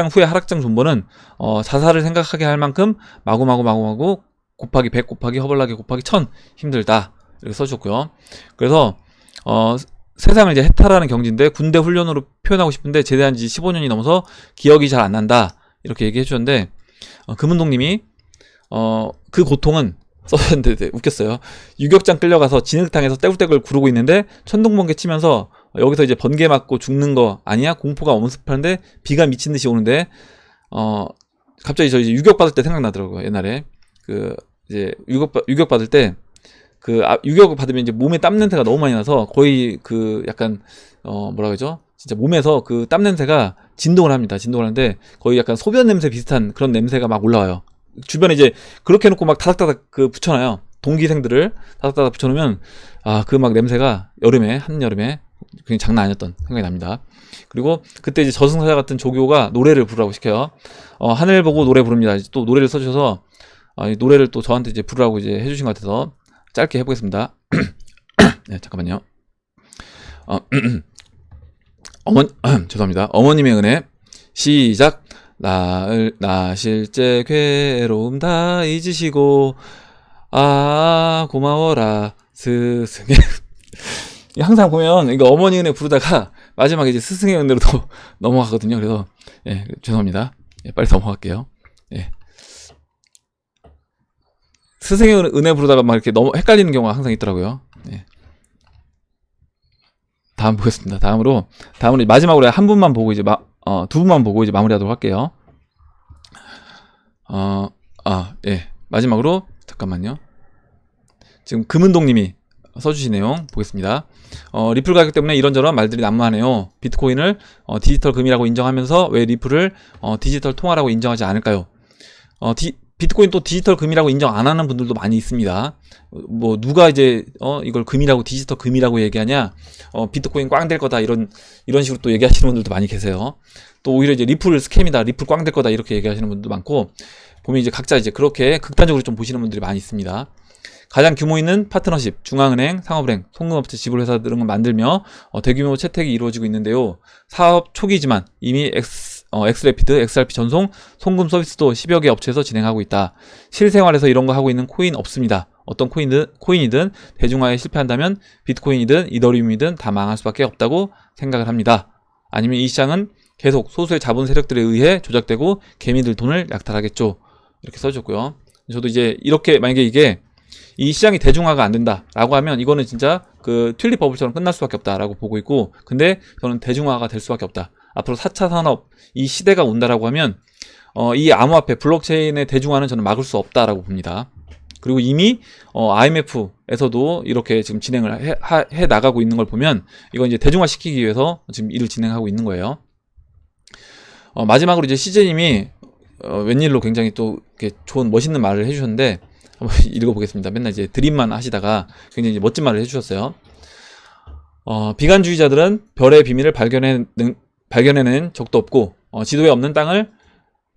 후에 하락장 존버는 자살을 생각하게 할 만큼 마구마구 곱하기 100 곱하기 허벌나게 곱하기 1000 힘들다, 이렇게 써주셨고요. 그래서 세상을 이제 해탈하는 경지인데 군대 훈련으로 표현하고 싶은데 제대한 지 15년이 넘어서 기억이 잘 안 난다, 이렇게 얘기해 주셨는데, 금운동님이 그 고통은 써주셨는데 웃겼어요. 유격장 끌려가서 진흙탕에서 떼굴떼굴 구르고 있는데 천둥번개 치면서 여기서 이제 번개 맞고 죽는 거 아니야? 공포가 엄습하는데 비가 미친 듯이 오는데 갑자기 저 이제 유격 받을 때 생각나더라고요. 옛날에 그 이제 유격 받을 때 유격을 받으면 이제 몸에 땀 냄새가 너무 많이 나서 거의 그 약간 뭐라 그러죠? 진짜 몸에서 그 땀 냄새가 진동을 합니다. 진동을 하는데 거의 약간 소변 냄새 비슷한 그런 냄새가 막 올라와요. 주변에 이제 그렇게 해놓고 막 다닥다닥 붙여놔요. 동기생들을 다닥다닥 붙여놓으면 그 막 냄새가 한여름에 그냥 장난 아니었던 생각이 납니다. 그리고 그때 이제 저승사자 같은 조교가 노래를 부르라고 시켜요. 하늘 보고 노래 부릅니다. 또 노래를 써주셔서 이 노래를 또 저한테 이제 부르라고 이제 해주신 것 같아서 짧게 해보겠습니다. 네, 잠깐만요. 죄송합니다. 어머님의 은혜. 시작. 나 실제 괴로움 다 잊으시고 고마워라 스승의 항상 보면 이거 어머니 은혜 부르다가 마지막에 이제 스승의 은혜로 또 넘어가거든요. 그래서 죄송합니다. 빨리 넘어갈게요. 스승의 은혜 부르다가 막 이렇게 너무 헷갈리는 경우가 항상 있더라고요. 다음 보겠습니다. 다음으로 마지막으로 한 분만 보고 이제 두 분만 보고 이제 마무리하도록 할게요. 마지막으로 잠깐만요. 지금 금은동님이 써주신 내용 보겠습니다. 리플 가격 때문에 이런저런 말들이 난무하네요. 비트코인을 디지털 금이라고 인정하면서 왜 리플을 디지털 통화라고 인정하지 않을까요? 비트코인 또 디지털 금이라고 인정 안 하는 분들도 많이 있습니다. 뭐 누가 이제 이걸 금이라고 디지털 금이라고 얘기하냐, 비트코인 꽝 될 거다 이런 식으로 또 얘기하시는 분들도 많이 계세요. 또 오히려 이제 리플 스캠이다, 리플 꽝 될 거다 이렇게 얘기하시는 분들도 많고, 보면 이제 각자 이제 그렇게 극단적으로 좀 보시는 분들이 많이 있습니다. 가장 규모 있는 파트너십, 중앙은행, 상업은행, 송금업체, 지불회사 등을 만들며 대규모 채택이 이루어지고 있는데요. 사업 초기지만 이미 엑스래피드, XRP 전송, 송금 서비스도 10여 개 업체에서 진행하고 있다. 실생활에서 이런 거 하고 있는 코인 없습니다. 어떤 코인이든 대중화에 실패한다면 비트코인이든 이더리움이든 다 망할 수밖에 없다고 생각을 합니다. 아니면 이 시장은 계속 소수의 자본 세력들에 의해 조작되고 개미들 돈을 약탈하겠죠. 이렇게 써줬고요. 저도 이제 이렇게 만약에 이 시장이 대중화가 안 된다라고 하면 이거는 진짜 그 튤립 버블처럼 끝날 수밖에 없다라고 보고 있고, 근데 저는 대중화가 될 수밖에 없다. 앞으로 4차 산업 이 시대가 온다라고 하면 이 암호화폐 블록체인의 대중화는 저는 막을 수 없다라고 봅니다. 그리고 이미 IMF에서도 이렇게 지금 진행을 해 나가고 있는 걸 보면 이건 이제 대중화 시키기 위해서 지금 일을 진행하고 있는 거예요. 마지막으로 이제 CJ님이 웬일로 굉장히 또 이렇게 좋은 멋있는 말을 해주셨는데 한번 읽어보겠습니다. 맨날 이제 드림만 하시다가 굉장히 이제 멋진 말을 해주셨어요. 비관주의자들은 별의 비밀을 발견해낸 적도 없고 지도에 없는 땅을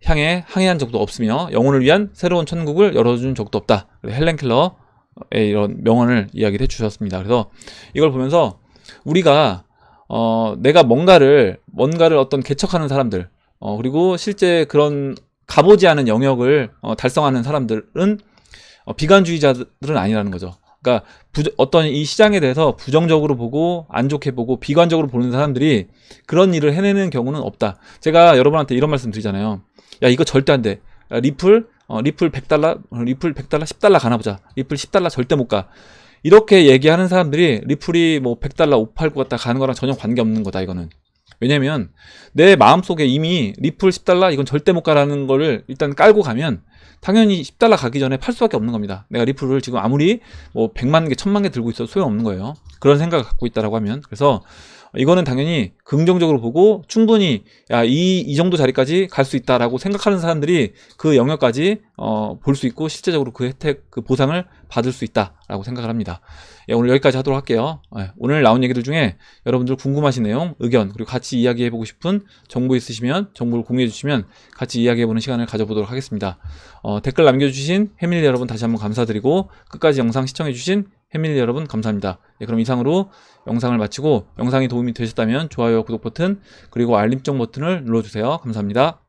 향해 항해한 적도 없으며 영혼을 위한 새로운 천국을 열어준 적도 없다. 헬렌 켈러의 이런 명언을 이야기를 해주셨습니다. 그래서 이걸 보면서 우리가 내가 뭔가를 어떤 개척하는 사람들, 그리고 실제 그런 가보지 않은 영역을 달성하는 사람들은 비관주의자들은 아니라는 거죠. 그러니까 어떤 이 시장에 대해서 부정적으로 보고 안 좋게 보고 비관적으로 보는 사람들이 그런 일을 해내는 경우는 없다. 제가 여러분한테 이런 말씀 드리잖아요. 야, 이거 절대 안 돼. 리플 리플 100달러, 리플 100달러, 10달러 가나보자. 리플 10달러 절대 못 가. 이렇게 얘기하는 사람들이 리플이 뭐 100달러 589 갖다 가는 거랑 전혀 관계없는 거다, 이거는. 왜냐면 내 마음속에 이미 리플 10달러 이건 절대 못 가라는 거를 일단 깔고 가면 당연히 10달러 가기 전에 팔 수밖에 없는 겁니다. 내가 리플을 지금 아무리 뭐 100만 개, 1000만 개 들고 있어도 소용없는 거예요. 그런 생각을 갖고 있다라고 하면. 그래서 이거는 당연히 긍정적으로 보고 충분히 이 정도 자리까지 갈 수 있다라고 생각하는 사람들이 그 영역까지 볼 수 있고 실제적으로 그 혜택, 그 보상을 받을 수 있다라고 생각을 합니다. 예, 오늘 여기까지 하도록 할게요. 예, 오늘 나온 얘기들 중에 여러분들 궁금하신 내용, 의견, 그리고 같이 이야기해보고 싶은 정보 있으시면 정보를 공유해주시면 같이 이야기해보는 시간을 가져보도록 하겠습니다. 댓글 남겨주신 해밀리 여러분 다시 한번 감사드리고 끝까지 영상 시청해주신 해밀리 여러분 감사합니다. 예, 그럼 이상으로 영상을 마치고 영상이 도움이 되셨다면 좋아요, 구독 버튼, 그리고 알림정 버튼을 눌러주세요. 감사합니다.